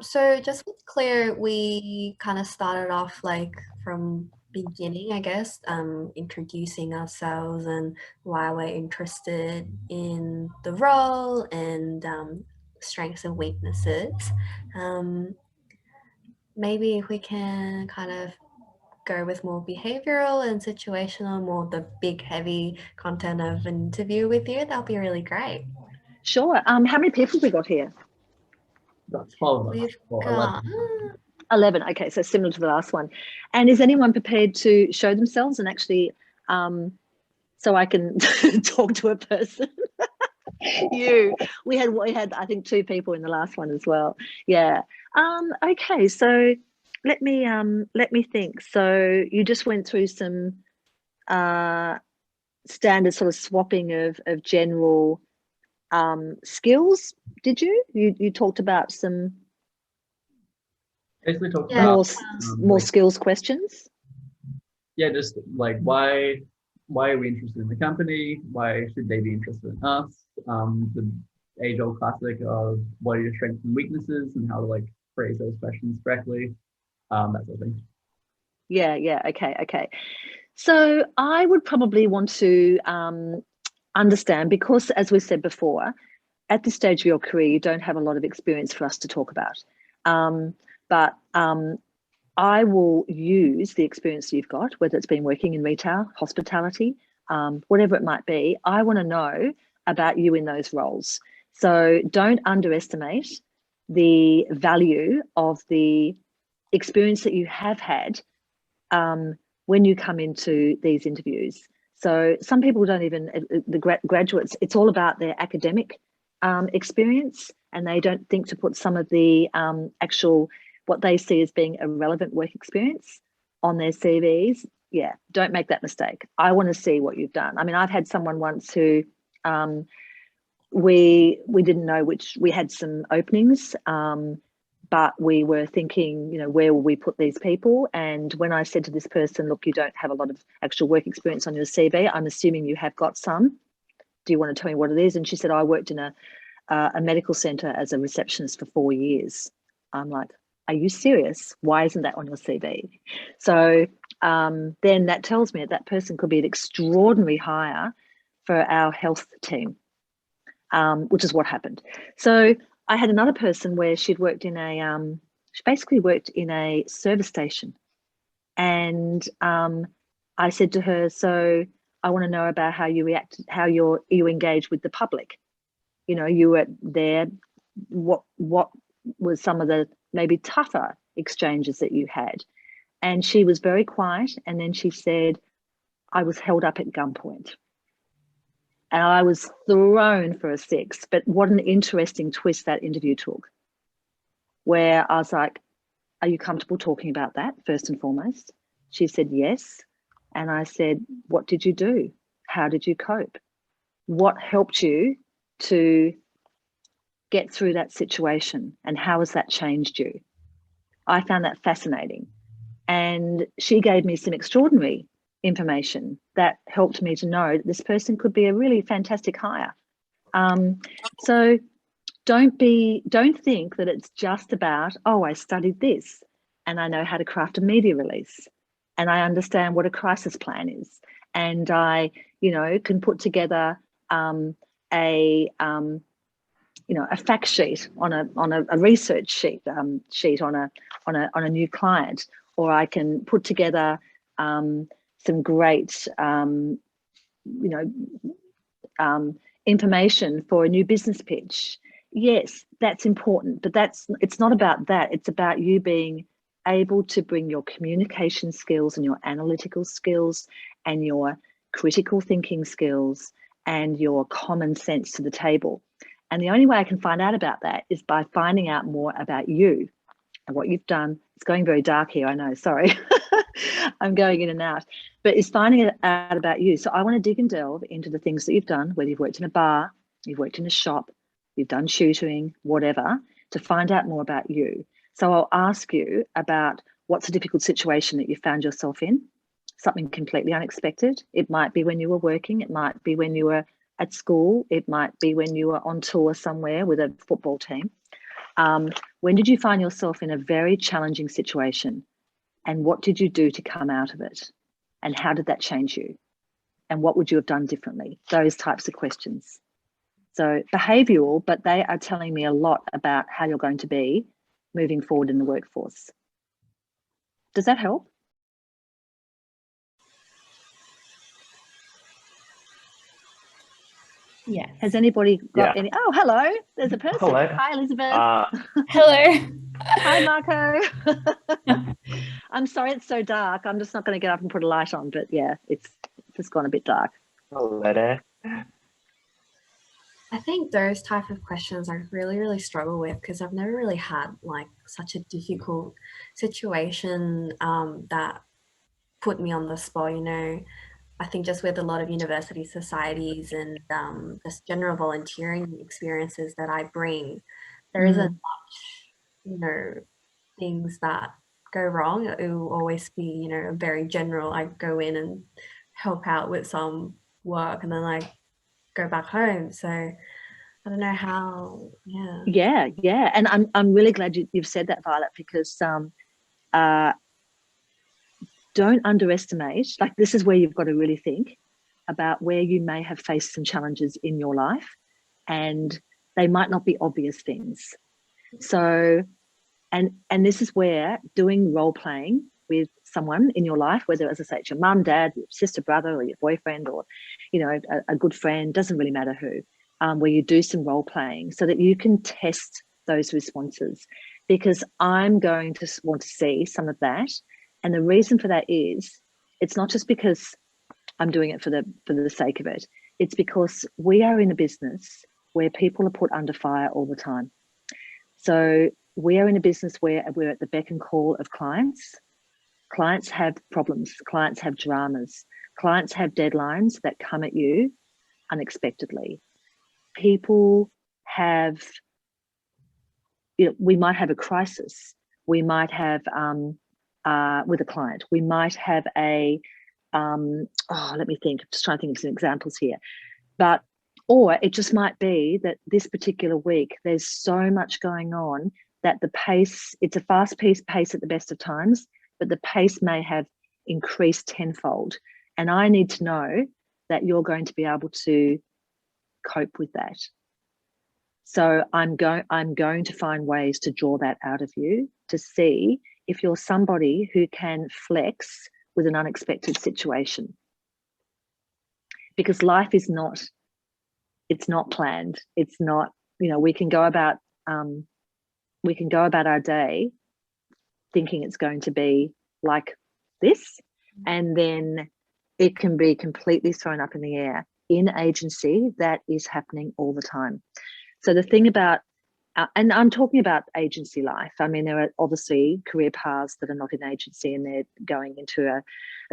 So just with Claire, we kind of started off like from beginning, I guess, introducing ourselves and why we're interested in the role and strengths and weaknesses. Maybe if we can kind of go with more behavioral and situational, more the big heavy content of an interview with you, that'll be really great. Sure. How many people have we got here? That's 12 of us. We've Or got 11. Okay, so similar to the last one. And is anyone prepared to show themselves and actually, so I can talk to a person? We had I think 2 people in the last one as well. Yeah. Okay, so let me think. So you just went through some standard sort of swapping of general skills. Did you? You talked about some basically talked about more skills questions. Yeah, just like why are we interested in the company? Why should they be interested in us? The age-old classic of what are your strengths and weaknesses and how to like phrase those questions correctly. That sort of thing. Yeah. Okay. So I would probably want to understand, because as we said before, at this stage of your career, you don't have a lot of experience for us to talk about. But I will use the experience you've got, whether it's been working in retail, hospitality, whatever it might be. I want to know about you in those roles. So don't underestimate the value of the experience that you have had when you come into these interviews. So some people don't even, the graduates, it's all about their academic experience, and they don't think to put some of the actual, what they see as being a relevant work experience on their CVs. Yeah, don't make that mistake. I want to see what you've done. I mean, I've had someone once who we didn't know which, we had some openings, but we were thinking, you know, where will we put these people? And when I said to this person, look, you don't have a lot of actual work experience on your CV, I'm assuming you have got some. Do you want to tell me what it is? And she said, I worked in a medical centre as a receptionist for 4 years. I'm like, are you serious? Why isn't that on your CV? So then that tells me that person could be an extraordinary hire for our health team, which is what happened. So I had another person where she'd worked in she basically worked in a service station. And I said to her, so I want to know about how you react, how you engage with the public. You know, you were there, what was some of the maybe tougher exchanges that you had? And she was very quiet. And then she said, I was held up at gunpoint. And I was thrown for a 6. But what an interesting twist that interview took, where I was like, are you comfortable talking about that first and foremost? She said, yes. And I said, what did you do? How did you cope? What helped you to get through that situation? And how has that changed you? I found that fascinating. And she gave me some extraordinary information that helped me to know that this person could be a really fantastic hire. So don't think that it's just about, oh, I studied this and I know how to craft a media release and I understand what a crisis plan is, and I, you know, can put together a fact sheet on a research sheet on a new client, or I can put together some great information for a new business pitch. yes, that's important, but it's not about that. It's about you being able to bring your communication skills and your analytical skills and your critical thinking skills and your common sense to the table. And the only way I can find out about that is by finding out more about you and what you've done. It's going very dark here, I know, sorry. I'm going in and out, but it's finding out about you. So I want to dig and delve into the things that you've done, whether you've worked in a bar, you've worked in a shop, you've done tutoring, whatever, to find out more about you. So I'll ask you about what's a difficult situation that you found yourself in, something completely unexpected. It might be when you were working, it might be when you were at school, it might be when you were on tour somewhere with a football team. When did you find yourself in a very challenging situation? And what did you do to come out of it? And how did that change you? And what would you have done differently? Those types of questions. So behavioural, but they are telling me a lot about how you're going to be moving forward in the workforce. Does that help? Yeah. Has anybody got any? Oh, hello. There's a person. Hello. Hi, Elizabeth. Hello. Hi, Marco. I'm sorry it's so dark. I'm just not going to get up and put a light on, but yeah, it's just gone a bit dark. Hello there. I think those type of questions I really struggle with, because I've never really had like such a difficult situation that put me on the spot, you know. I think just with a lot of university societies and just general volunteering experiences that I bring, there isn't much, you know, things that go wrong. It will always be, you know, very general. I go in and help out with some work and then I go back home. So I don't know how, Yeah. And I'm really glad you've said that, Violet, because don't underestimate, like this is where you've got to really think about where you may have faced some challenges in your life and they might not be obvious things. So, and this is where doing role playing with someone in your life, whether, as I say, it's your mum, dad, your sister, brother, or your boyfriend, or, you know, a good friend, doesn't really matter who, where you do some role playing so that you can test those responses, because I'm going to want to see some of that. And the reason for that is it's not just because I'm doing it for the sake of it. It's because we are in a business where people are put under fire all the time. So we are in a business where we're at the beck and call of clients. Clients have problems. Clients have dramas. Clients have deadlines that come at you unexpectedly. People have, you know, we might have a crisis. We might have, with a client, we might have a, let me think, I'm just trying to think of some examples here. But, or it just might be that this particular week, there's so much going on that the pace, it's a fast pace at the best of times, but the pace may have increased tenfold. And I need to know that you're going to be able to cope with that. So I'm going to find ways to draw that out of you to see if you're somebody who can flex with an unexpected situation. Because life is not, it's not planned. It's not, you know, we can go about our day thinking it's going to be like this, and then it can be completely thrown up in the air. In agency, that is happening all the time. So the thing about, and I'm talking about agency life. I mean, there are obviously career paths that are not in agency and they're going into a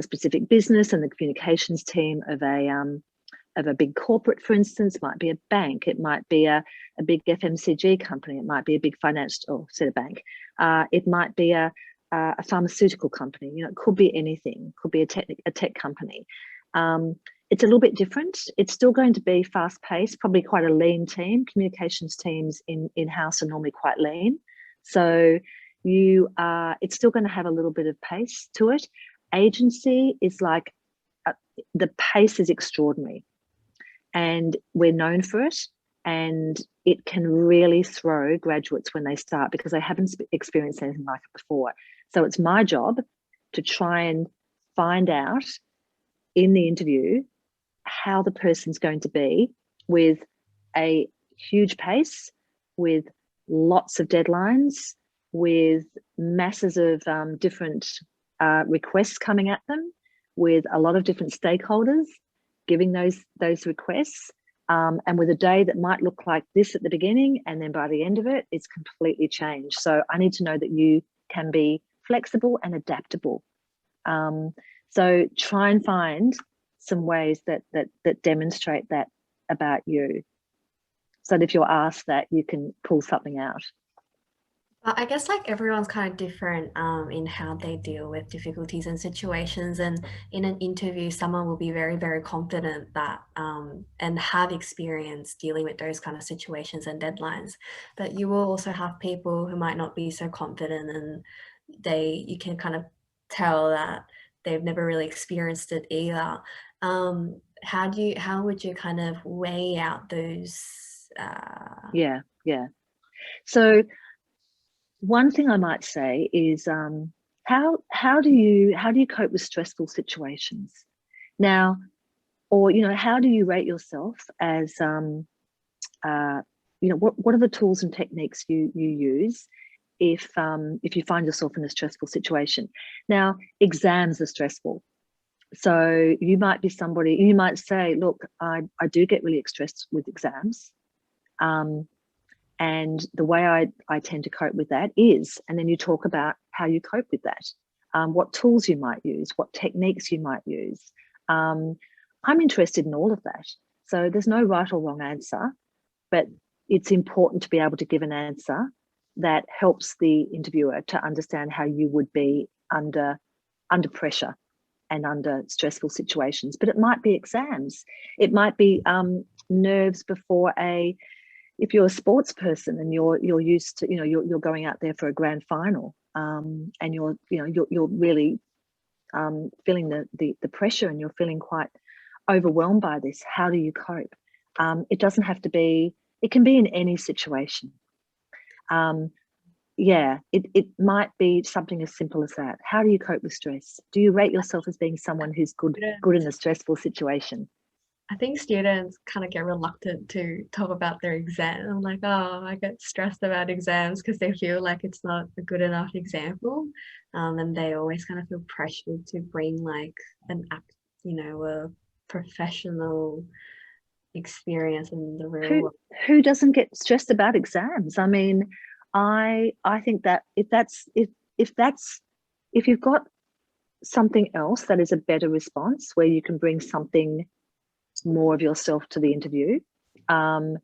specific business, and the communications team of a big corporate, for instance, might be a bank. It might be a big FMCG company. It might be a big a bank. It might be a pharmaceutical company. You know, it could be anything. It could be a tech company. It's a little bit different. It's still going to be fast paced, probably quite a lean team. Communications teams in-house are normally quite lean. So it's still going to have a little bit of pace to it. Agency is like, the pace is extraordinary and we're known for it, and it can really throw graduates when they start because they haven't experienced anything like it before. So it's my job to try and find out in the interview how the person's going to be with a huge pace with lots of deadlines, with masses of different requests coming at them, with a lot of different stakeholders giving those requests, and with a day that might look like this at the beginning, and then by the end of it, it's completely changed. So I need to know that you can be flexible and adaptable. So try and find some ways that demonstrate that about you, so that if you're asked that, you can pull something out. I guess like everyone's kind of different in how they deal with difficulties and situations, and in an interview someone will be very, very confident that and have experience dealing with those kind of situations and deadlines, but you will also have people who might not be so confident, and you can kind of tell that they've never really experienced it either. How would you kind of weigh out those Yeah. So one thing I might say is how do you cope with stressful situations now, or how do you rate yourself as what are the tools and techniques you use if you find yourself in a stressful situation. Now, exams are stressful, so you might be somebody, you might say, look, I do get really stressed with exams, and the way I tend to cope with that is, and then you talk about how you cope with that, what tools you might use, what techniques you might use. I'm interested in all of that. So there's no right or wrong answer, but it's important to be able to give an answer that helps the interviewer to understand how you would be under pressure and under stressful situations. But it might be exams. It might be nerves before if you're a sports person and you're used to, you're going out there for a grand final, and you're really feeling the pressure, and you're feeling quite overwhelmed by this. How do you cope? It doesn't have to be, it can be in any situation. It might be something as simple as that. How do you cope with stress? Do you rate yourself as being someone who's good in a stressful situation? I think students kind of get reluctant to talk about their exam. I'm like, oh, I get stressed about exams because they feel like it's not a good enough example. And they always kind of feel pressured to bring like a professional experience in the real world. Who doesn't get stressed about exams? I mean, I think that if you've got something else that is a better response, where you can bring something more of yourself to the interview, fine.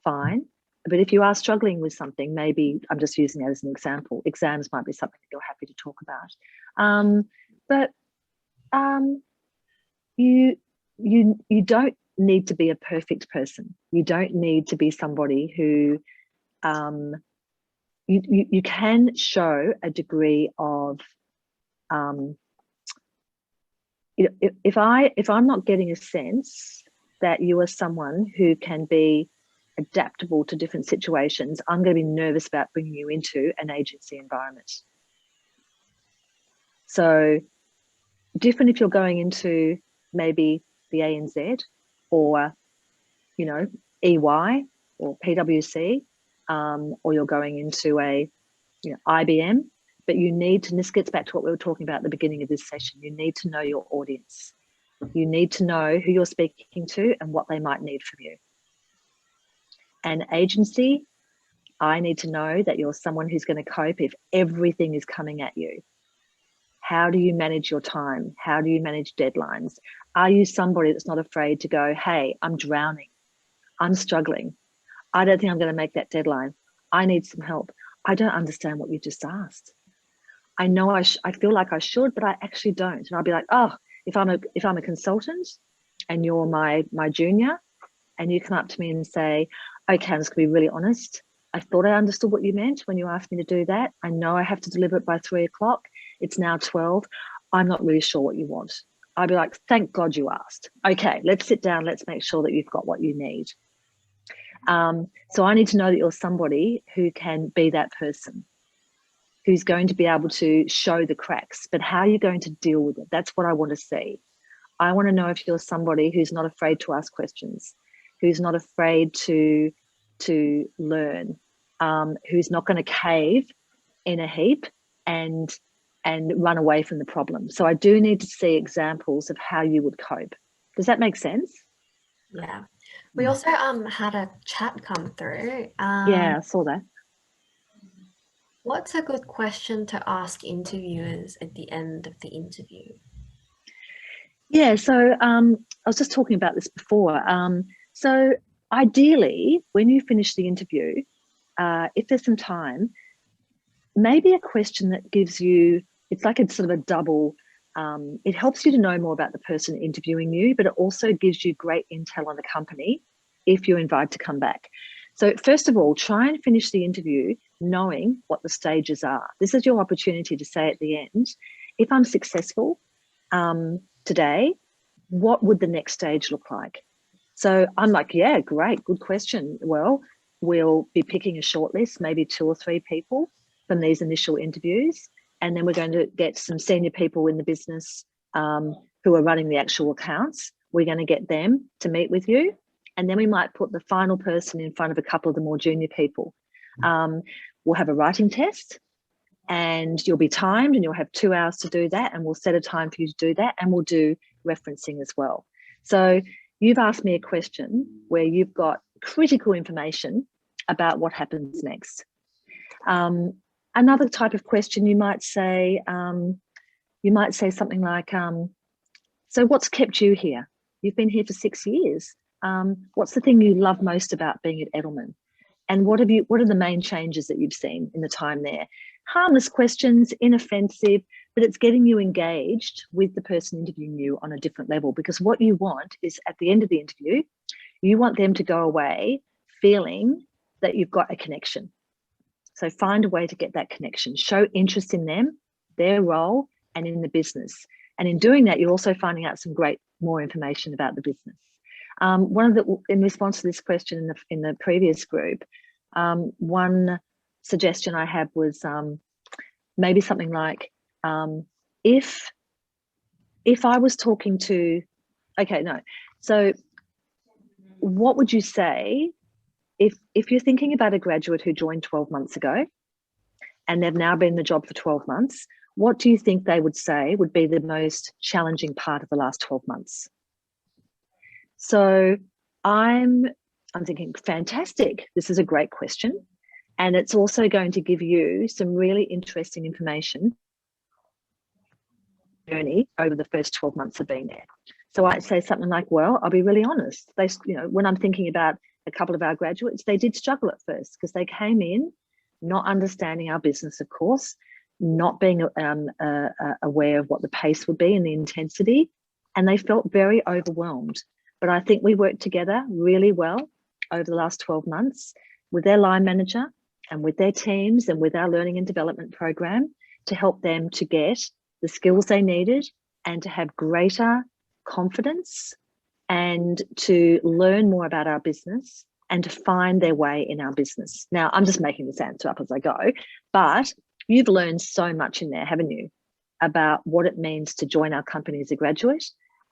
But if you are struggling with something, maybe, I'm just using that as an example, exams might be something that you're happy to talk about. But you don't need to be a perfect person. You don't need to be somebody who you can show a degree of if I'm not getting a sense that you are someone who can be adaptable to different situations, I'm going to be nervous about bringing you into an agency environment. So different if you're going into maybe the ANZ or EY or PwC, or you're going into a IBM. But you need to, and this gets back to what we were talking about at the beginning of this session, you need to know your audience. You need to know who you're speaking to and what they might need from you. An agency, I need to know that you're someone who's going to cope if everything is coming at you. How do you manage your time? How do you manage deadlines? Are you somebody that's not afraid to go, hey, I'm drowning, I'm struggling, I don't think I'm going to make that deadline, I need some help, I don't understand what you just asked. I know I feel like I should, but I actually don't. And I'll be like, oh, if I'm a consultant and you're my junior, and you come up to me and say, okay, I'm just gonna be really honest. I thought I understood what you meant when you asked me to do that. I know I have to deliver it by 3 o'clock. It's now 12. I'm not really sure what you want. I'd be like, thank God you asked. Okay, let's sit down. Let's make sure that you've got what you need. So I need to know that you're somebody who can be that person, who's going to be able to show the cracks, but how are you going to deal with it? That's what I want to see. I want to know if you're somebody who's not afraid to ask questions, who's not afraid to to learn, who's not going to cave in a heap and run away from the problem. So I do need to see examples of how you would cope. Does that make sense? Yeah. We also had a chat come through. Yeah, I saw that. What's a good question to ask interviewers at the end of the interview? Yeah, so I was just talking about this before. So ideally, when you finish the interview, if there's some time, maybe a question that gives you, it's like it's sort of a double, it helps you to know more about the person interviewing you, but it also gives you great intel on the company if you're invited to come back. So first of all, try and finish the interview knowing what the stages are. This is your opportunity to say at the end, if I'm successful today, what would the next stage look like? So I'm like, yeah, great, good question. Well, we'll be picking a shortlist, maybe 2 or 3 people from these initial interviews. And then we're going to get some senior people in the business who are running the actual accounts. We're going to get them to meet with you. And then we might put the final person in front of a couple of the more junior people. We'll have a writing test and you'll be timed and you'll have 2 hours to do that. And we'll set a time for you to do that. And we'll do referencing as well. So you've asked me a question where you've got critical information about what happens next. Another type of question you might say something like, so what's kept you here? You've been here for 6 years. What's the thing you love most about being at Edelman? And what are the main changes that you've seen in the time there? Harmless questions, inoffensive, but it's getting you engaged with the person interviewing you on a different level, because what you want is at the end of the interview, you want them to go away feeling that you've got a connection. So find a way to get that connection, show interest in them, their role, and in the business. And in doing that, you're also finding out some great more information about the business. In response to this question in the previous group, one suggestion I had was maybe something like, if I was talking to, so what would you say if you're thinking about a graduate who joined 12 months ago and they've now been in the job for 12 months, what do you think they would say would be the most challenging part of the last 12 months? So I'm thinking, fantastic, this is a great question. And it's also going to give you some really interesting information journey over the first 12 months of being there. So I'd say something like, well, I'll be really honest. When I'm thinking about a couple of our graduates, they did struggle at first because they came in not understanding our business, of course, not being aware of what the pace would be and the intensity, and they felt very overwhelmed. But I think we worked together really well over the last 12 months with their line manager and with their teams and with our learning and development program to help them to get the skills they needed and to have greater confidence and to learn more about our business and to find their way in our business. Now, I'm just making this answer up as I go, but you've learned so much in there, haven't you, about what it means to join our company as a graduate,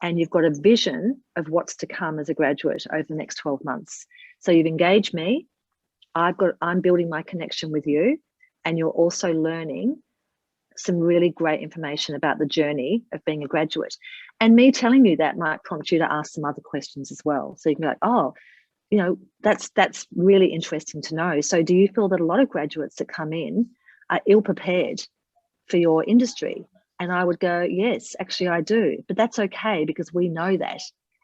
and you've got a vision of what's to come as a graduate over the next 12 months. So you've engaged me, I'm building my connection with you, and you're also learning some really great information about the journey of being a graduate. And me telling you that might prompt you to ask some other questions as well. So you can be like, oh, that's really interesting to know. So do you feel that a lot of graduates that come in are ill-prepared for your industry? And I would go, yes, actually I do, but that's okay because we know that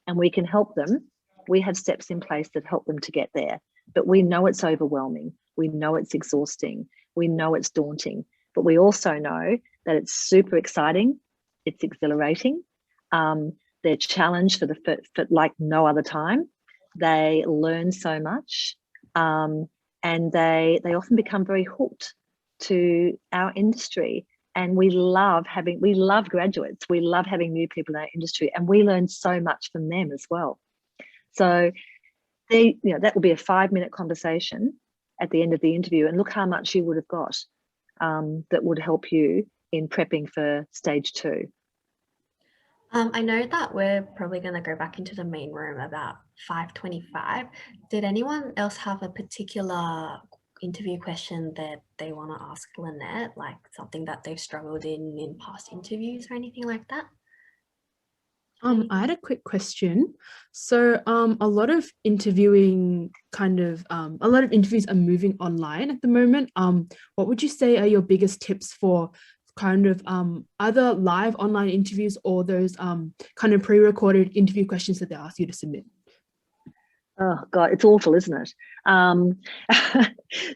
and we can help them. We have steps in place that help them to get there, but we know it's overwhelming. We know it's exhausting. We know it's daunting, but we also know that it's super exciting. It's exhilarating. They're challenged for like no other time. They learn so much, and they often become very hooked to our industry. And we love graduates. We love having new people in our industry, and we learn so much from them as well. So that will be a 5-minute conversation at the end of the interview, and look how much you would have got that would help you in prepping for stage 2. I know that we're probably going to go back into the main room about 5:25. Did anyone else have a particular interview question that they want to ask Lynette, like something that they've struggled in past interviews or anything like that? I had a quick question. So, a lot of interviewing a lot of interviews are moving online at the moment. What would you say are your biggest tips for either live online interviews or those kind of pre-recorded interview questions that they ask you to submit? Oh God, it's awful, isn't it?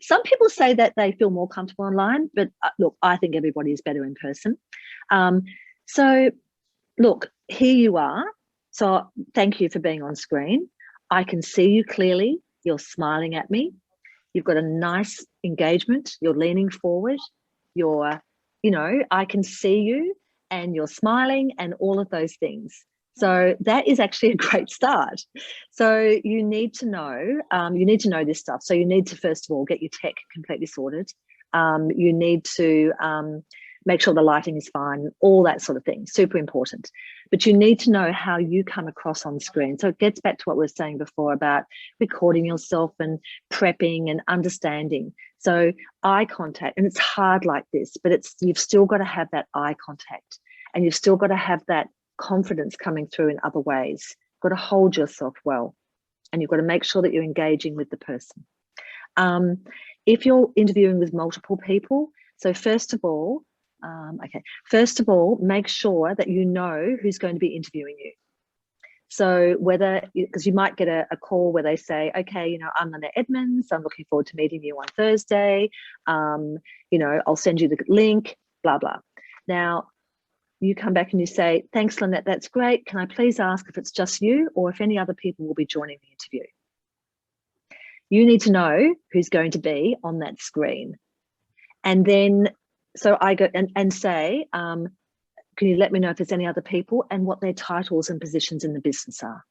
Some people say that they feel more comfortable online, but look, I think everybody is better in person. So look, here you are. So thank you for being on screen. I can see you clearly. You're smiling at me. You've got a nice engagement. You're leaning forward. I can see you and you're smiling and all of those things. So that is actually a great start. So you need to know this stuff. So you need to, first of all, get your tech completely sorted. You need to make sure the lighting is fine, all that sort of thing, super important. But you need to know how you come across on screen. So it gets back to what we were saying before about recording yourself and prepping and understanding. So eye contact, and it's hard like this, but you've still got to have that eye contact and you've still got to have that confidence coming through in other ways. You've got to hold yourself well and you've got to make sure that you're engaging with the person. If you're interviewing with multiple people, so first of all, make sure that you know who's going to be interviewing you. So because you might get a call where they say, okay, I'm Lynette Edmonds, I'm looking forward to meeting you on Thursday. I'll send you the link, blah, blah. Now, you come back and you say, thanks, Lynette, that's great. Can I please ask if it's just you or if any other people will be joining the interview? You need to know who's going to be on that screen. And then, so I go and say, can you let me know if there's any other people and what their titles and positions in the business are?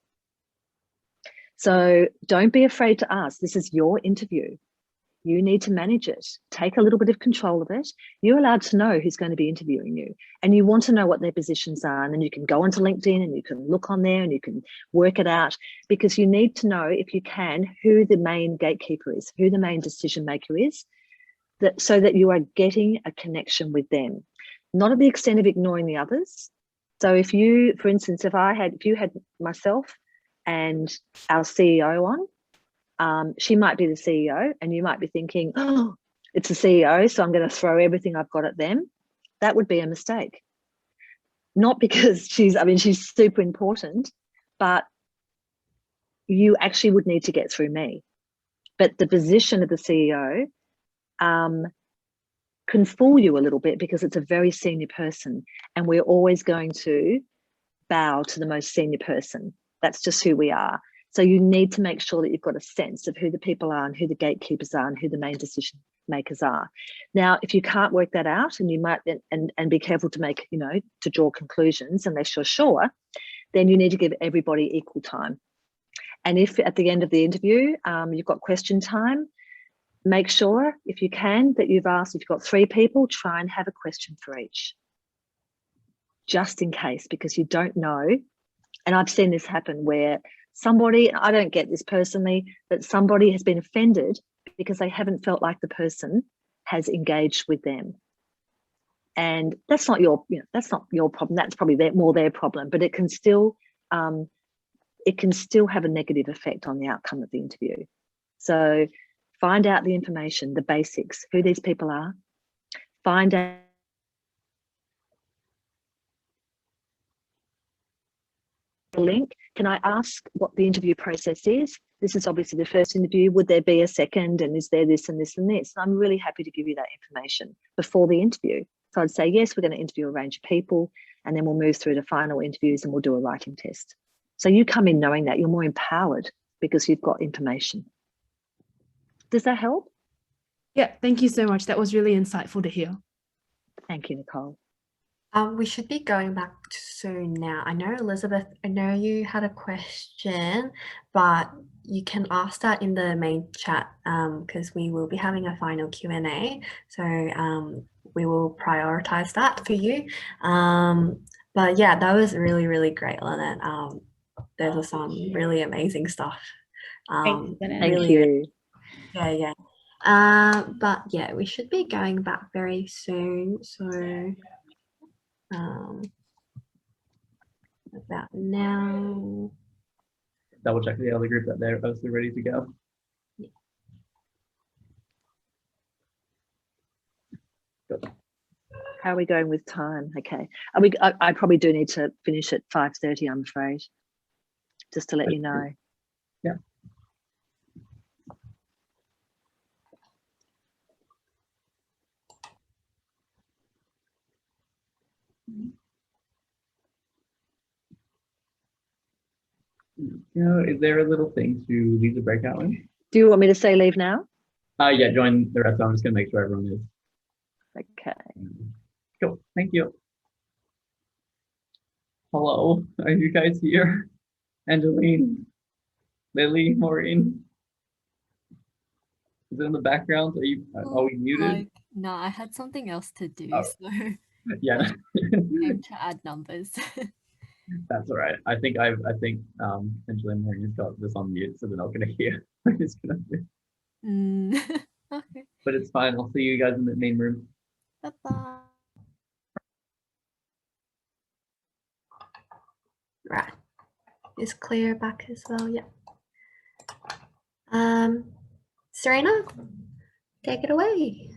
So don't be afraid to ask. This is your interview. You need to manage it. Take a little bit of control of it. You're allowed to know who's going to be interviewing you and you want to know what their positions are. And then you can go onto LinkedIn and you can look on there and you can work it out, because you need to know, if you can, who the main gatekeeper is, who the main decision maker is, so that you are getting a connection with them, not at the extent of ignoring the others. So if you, for instance, if you had myself and our CEO on, she might be the CEO and you might be thinking, oh, it's the CEO, so I'm going to throw everything I've got at them. That would be a mistake. Not because she's super important, but you actually would need to get through me. But the position of the CEO can fool you a little bit because it's a very senior person and we're always going to bow to the most senior person. That's just who we are. So you need to make sure that you've got a sense of who the people are and who the gatekeepers are and who the main decision makers are. Now, if you can't work that out, and you might, and be careful to make, to draw conclusions unless you're sure, then you need to give everybody equal time. And if at the end of the interview, you've got question time, make sure, if you can, that you've you've got 3 people, try and have a question for each. Just in case, because you don't know. And I've seen this happen where somebody, I don't get this personally, but somebody has been offended because they haven't felt like the person has engaged with them. And that's not your, that's not your problem. That's probably more their problem, but it can still have a negative effect on the outcome of the interview. So find out the information, the basics, who these people are, find out the link. Can I ask what the interview process is? This is obviously the first interview. Would there be a second? And is there this and this and this? And I'm really happy to give you that information before the interview. So I'd say, yes, we're going to interview a range of people, and then we'll move through to final interviews and we'll do a writing test. So you come in knowing that you're more empowered because you've got information. Does that help? Yeah, thank you so much. That was really insightful to hear. Thank you, Nicole. We should be going back soon now. I know, Elizabeth, I know you had a question, but you can ask that in the main chat because we will be having a final Q&A. So we will prioritize that for you. But yeah, that was really, really great, Lynette. There was some really amazing stuff. Thanks, Lynette. Thank Really, you. yeah. But yeah, we should be going back very soon. So about now. Double check the other group that they're also ready to go. Good. How are we going with time? Okay. I probably do need to finish at 5:30, I'm afraid. Just to let you know. Yeah. Is there a little thing to leave the breakout room? Do you want me to say leave now? Yeah, join the rest. I'm just gonna make sure everyone is. Okay. Cool. Thank you. Hello, are you guys here? Angeline, Lily, Maureen. Is it in the background? Are you muted? No, I had something else to do, so Yeah. came to add numbers. That's all right. I think Angeline and Maureen's got this on mute, so they're not gonna hear. I'm just gonna do. Okay. But it's fine. I'll see you guys in the main room. Bye-bye. Right. Is Clear back as well? Yeah. Serena, take it away.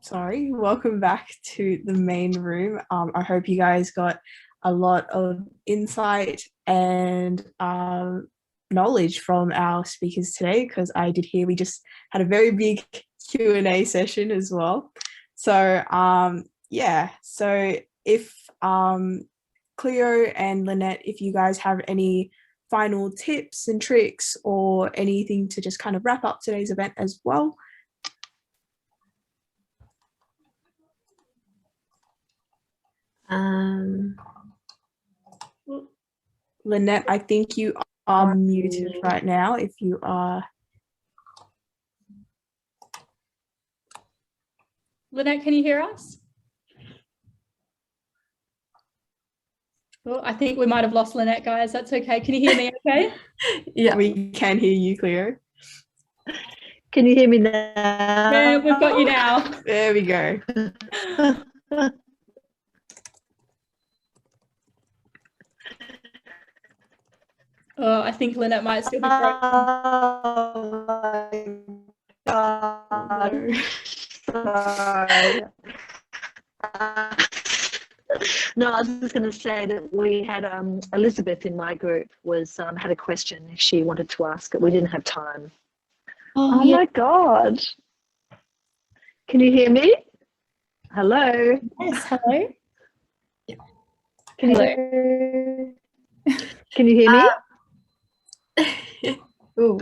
Sorry, welcome back to the main room. I hope you guys got a lot of insight and knowledge from our speakers today, because I did hear we just had a very big Q&A session as well. So yeah, so if Cleo and Lynette, if you guys have any final tips and tricks or anything to just kind of wrap up today's event as well. Lynette, I think you are muted right now if you are. Lynette, can you hear us? Well, I think we might have lost Lynette, guys. That's okay. Can you hear me okay? Yeah, we can hear you, Cleo. Can you hear me now? Yeah, we've got you now. There we go. Oh, I think Lynette might still be broken. Sorry. No, I was just going to say that we had Elizabeth in my group was had a question she wanted to ask it. We didn't have time. Oh yeah. My God. Can you hear me? Hello? Yes, hello. Can you hear me? Ooh.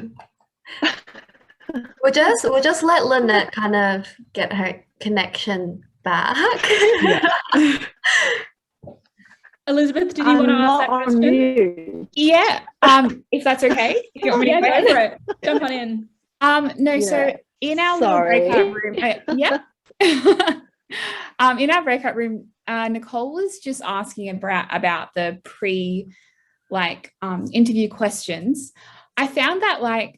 We'll just let Lynette kind of get her connection back. Yeah. Elizabeth, did you want to ask that question? Mute. Yeah, if that's okay. If you want me to go for it. Jump on in. No, yeah. So in our little breakout room, in our breakout room, Nicole was just asking about the interview questions. I found that I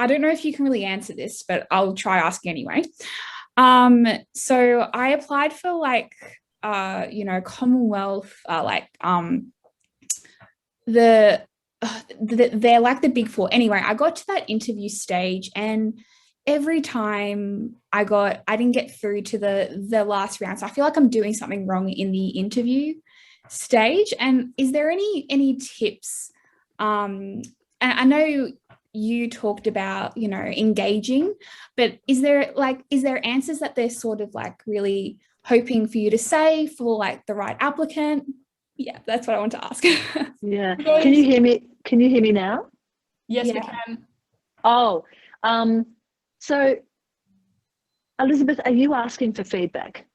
don't know if you can really answer this, but I'll try asking anyway. So I applied for Commonwealth, they're like the big four. Anyway, I got to that interview stage, and every time I didn't get through to the last round. So I feel like I'm doing something wrong in the interview stage. And is there any tips? And I know you talked about, engaging, but is there answers that they're sort of really hoping for you to say for the right applicant? Yeah, that's what I want to ask. Yeah. Can you hear me? Can you hear me now? Yes, we can. Oh, so Elizabeth, are you asking for feedback?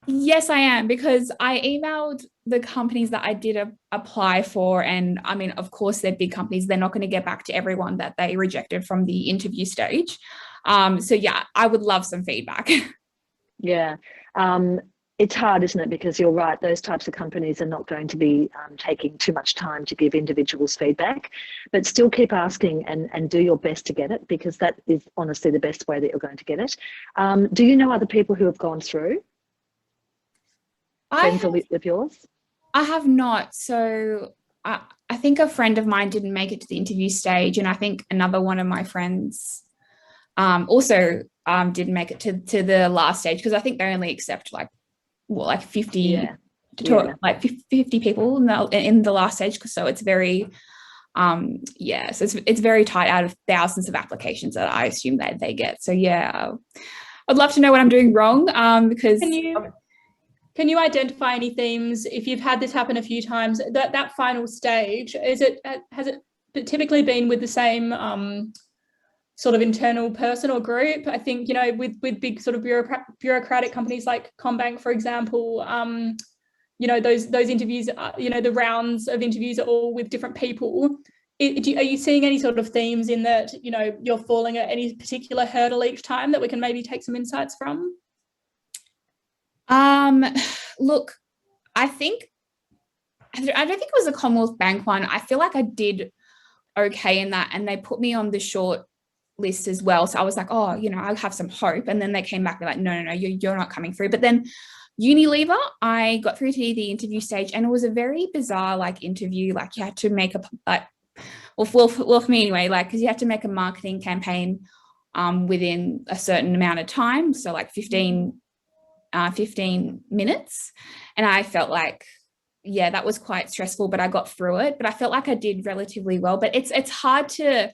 Yes, I am, because I emailed the companies that I did apply for, and I mean, of course, they're big companies. They're not going to get back to everyone that they rejected from the interview stage. So yeah, I would love some feedback. Yeah. It's hard, isn't it? Because you're right, those types of companies are not going to be taking too much time to give individuals feedback, but still keep asking and do your best to get it, because that is honestly the best way that you're going to get it. Do you know other people who have gone through? Friends of yours? I have not. So I think a friend of mine didn't make it to the interview stage, and I think another one of my friends also didn't make it to the last stage, because I think they only accept like 50 like 50 people in the last stage, so it's very so it's very tight out of thousands of applications that I assume that they get. So yeah, I'd love to know what I'm doing wrong, because can you identify any themes if you've had this happen a few times, that final stage? Has it typically been with the same sort of internal person or group? I think, you know, with big sort of bureaucratic companies like Combank, for example, you know, those interviews, you know, the rounds of interviews are all with different people. Are you seeing any sort of themes in that, you know, you're falling at any particular hurdle each time that we can maybe take some insights from? Look, I don't think it was a Commonwealth Bank one. I feel like I did okay in that, and they put me on the short list as well. So I was like, oh, you know, I'll have some hope. And then they came back, they're like, no, you're not coming through. But then Unilever, I got through to the interview stage, and it was a very bizarre like interview. Like you had to make well for me anyway, like, because you had to make a marketing campaign within a certain amount of time. So like 15 minutes. And I felt like, yeah, that was quite stressful, but I got through it. But I felt like I did relatively well. But it's hard to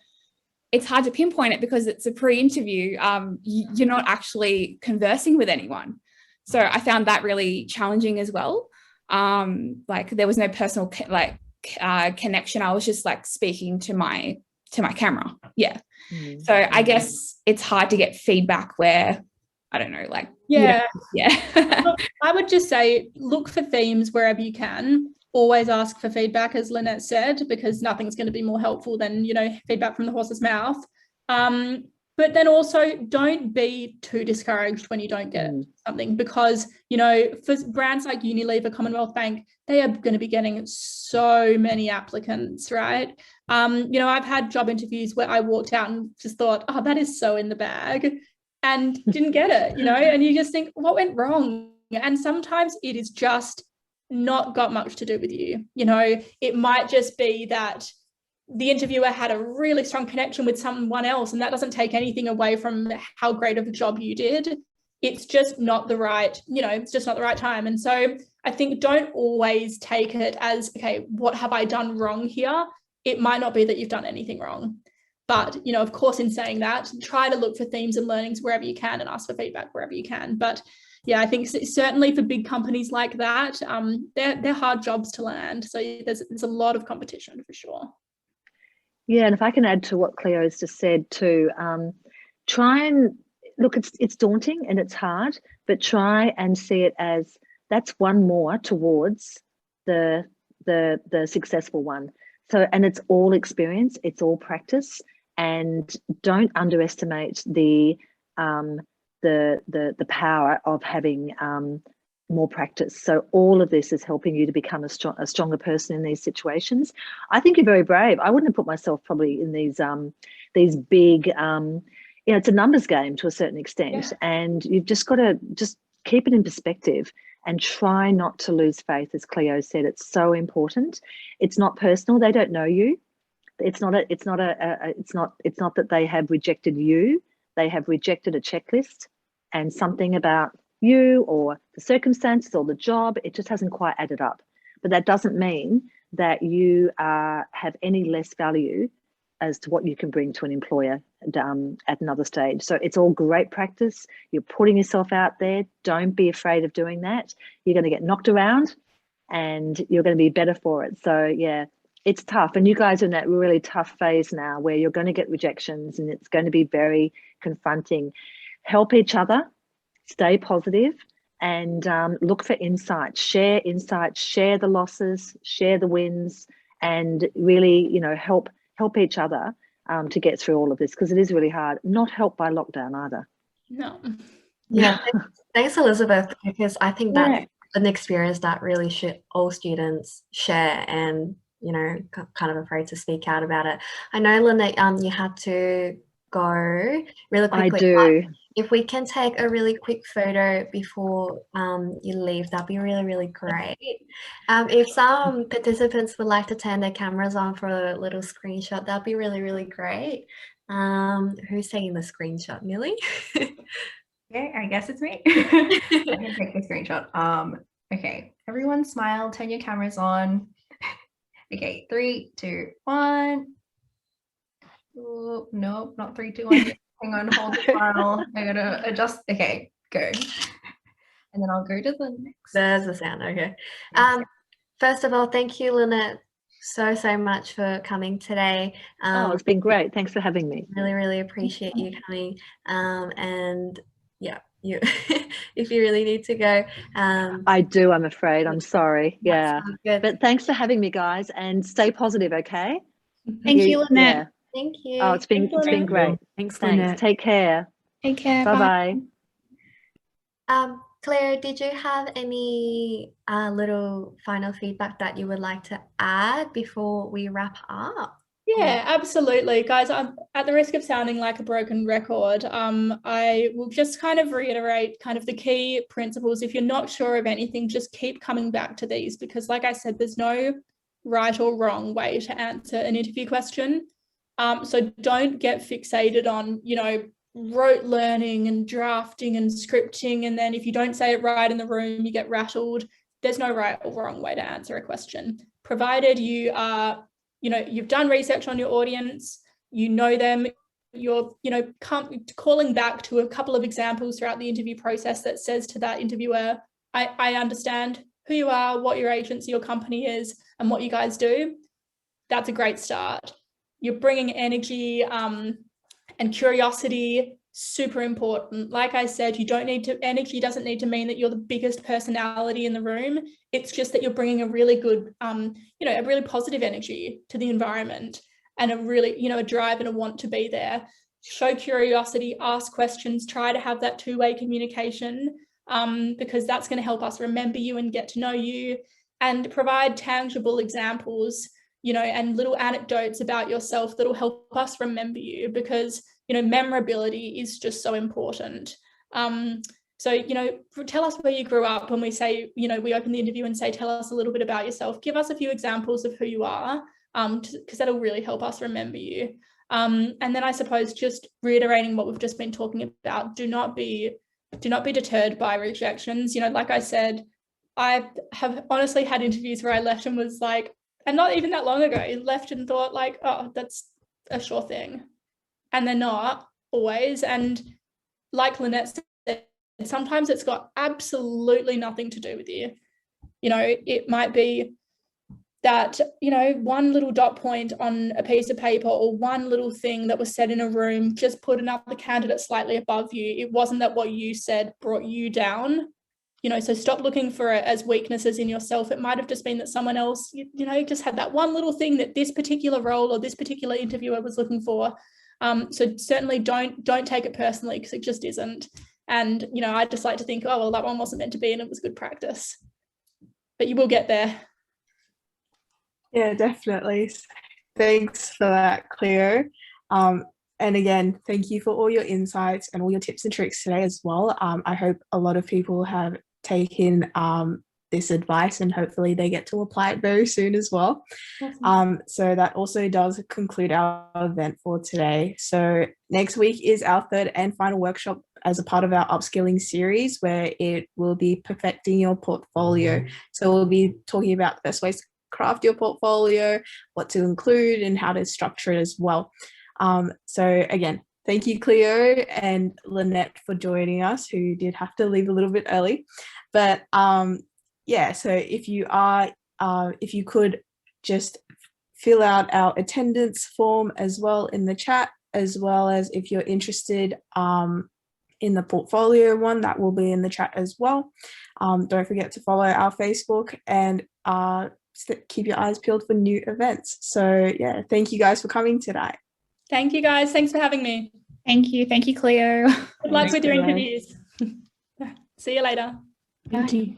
pinpoint it, because it's a pre-interview. You're not actually conversing with anyone. So I found that really challenging as well. Like there was no personal connection. I was just like speaking to my camera. Yeah. Mm-hmm. So I guess it's hard to get feedback where, I don't know, like, yeah. Look, I would just say, look for themes wherever you can. Always ask for feedback, as Lynette said, because nothing's going to be more helpful than, you know, feedback from the horse's mouth. But then also don't be too discouraged when you don't get something, because, you know, for brands like Unilever, Commonwealth Bank, they are going to be getting so many applicants, right? You know, I've had job interviews where I walked out and just thought, oh, that is so in the bag, and didn't get it, you know, and you just think, what went wrong? And sometimes it is just not got much to do with you. You know, it might just be that the interviewer had a really strong connection with someone else, and that doesn't take anything away from how great of a job you did. It's just not the right, you know, it's just not the right time. And so I think don't always take it as, okay, what have I done wrong here? It might not be that you've done anything wrong. But, you know, of course, in saying that, try to look for themes and learnings wherever you can, and ask for feedback wherever you can. But yeah, I think certainly for big companies like that, they're hard jobs to land. So there's a lot of competition for sure. Yeah, and if I can add to what Cleo's just said too, try and look, it's daunting and it's hard, but try and see it as that's one more towards the successful one. So, and it's all experience, it's all practice, and don't underestimate the power of having more practice. So all of this is helping you to become a stronger person in these situations. I think you're very brave. I wouldn't have put myself probably in these big, you know, it's a numbers game to a certain extent, and you've just got to just keep it in perspective and try not to lose faith. As Cleo said, it's so important. It's not personal. They don't know you. It's not that they have rejected you. They have rejected a checklist and something about you or the circumstances or the job. It just hasn't quite added up. But that doesn't mean that you have any less value as to what you can bring to an employer at another stage. So it's all great practice. You're putting yourself out there. Don't be afraid of doing that. You're going to get knocked around and you're going to be better for it. So yeah, it's tough. And you guys are in that really tough phase now where you're going to get rejections and it's going to be very confronting. Help each other, stay positive, and look for insights, share the losses, share the wins, and really, you know, help each other to get through all of this, because it is really hard, not helped by lockdown either. No. Yeah, thanks, Elizabeth, because I think that's an experience that really should all students share, and kind of afraid to speak out about it. I know, Lynette, you had to go really quickly. I do. If we can take a really quick photo before you leave, that'd be really, really great. If some participants would like to turn their cameras on for a little screenshot, that'd be really, really great. Who's taking the screenshot? Millie? Okay, I guess it's me. I can take the screenshot. Okay, everyone smile, turn your cameras on. Okay, 3, 2, 1. Oh, nope, not 3, 2, 1. Hang on, hold the file. I gotta adjust. Okay, go. And then I'll go to the next. There's the sound, okay. First of all, thank you, Lynette, so much for coming today. It's been great. Thanks for having me. Really, really appreciate you coming. And yeah, you if you really need to go. I do, I'm afraid. I'm sorry. Yeah. Good. But thanks for having me, guys, and stay positive, okay? Thank you, Lynette. Yeah. Thank you. Oh, it's been great. Thanks, Thanks. Lynette. Take care. Take care. Bye-bye. Claire, did you have any little final feedback that you would like to add before we wrap up? Yeah, absolutely. Guys, I'm at the risk of sounding like a broken record. I will just kind of reiterate kind of the key principles. If you're not sure of anything, just keep coming back to these, because like I said, there's no right or wrong way to answer an interview question. So don't get fixated on, rote learning and drafting and scripting. And then if you don't say it right in the room, you get rattled. There's no right or wrong way to answer a question, provided you are you've done research on your audience, you know them, you're, calling back to a couple of examples throughout the interview process that says to that interviewer, I understand who you are, what your agency or company is, and what you guys do. That's a great start. You're bringing energy and curiosity, super important. Like I said, energy doesn't need to mean that you're the biggest personality in the room. It's just that you're bringing a really good, a really positive energy to the environment, and a really, a drive and a want to be there. Show curiosity, ask questions, try to have that two-way communication, because that's going to help us remember you and get to know you, and provide tangible examples, and little anecdotes about yourself that'll help us remember you, because memorability is just so important. So, tell us where you grew up. When we say, we open the interview and say, tell us a little bit about yourself. Give us a few examples of who you are, because that'll really help us remember you. And then I suppose just reiterating what we've just been talking about, do not be deterred by rejections. Like I said, I have honestly had interviews where I left and was like, and not even that long ago, left and thought like, oh, that's a sure thing. And they're not always. And like Lynette said, sometimes it's got absolutely nothing to do with you. It might be that, one little dot point on a piece of paper, or one little thing that was said in a room just put another candidate slightly above you. It wasn't that what you said brought you down. So stop looking for it as weaknesses in yourself. It might have just been that someone else, just had that one little thing that this particular role or this particular interviewer was looking for. So certainly don't take it personally, because it just isn't. And, I just like to think, oh, well, that one wasn't meant to be, and it was good practice. But you will get there. Yeah, definitely. Thanks for that, Cleo. And again, thank you for all your insights and all your tips and tricks today as well. I hope a lot of people have taken this advice, and hopefully they get to apply it very soon as well. Awesome. So that also does conclude our event for today. So next week is our third and final workshop as a part of our upskilling series, where it will be perfecting your portfolio. So we'll be talking about the best ways to craft your portfolio, what to include, and how to structure it as well. So again, thank you, Cleo and Lynette, for joining us, who did have to leave a little bit early. But yeah, so if you could just fill out our attendance form as well in the chat, as well as if you're interested in the portfolio one, that will be in the chat as well. Don't forget to follow our Facebook, and keep your eyes peeled for new events. So yeah, thank you guys for coming today. Thank you, guys. Thanks for having me. Thank you. Thank you, Cleo. Good luck Thanks, with your Cleo. interviews. See you later. Thank you.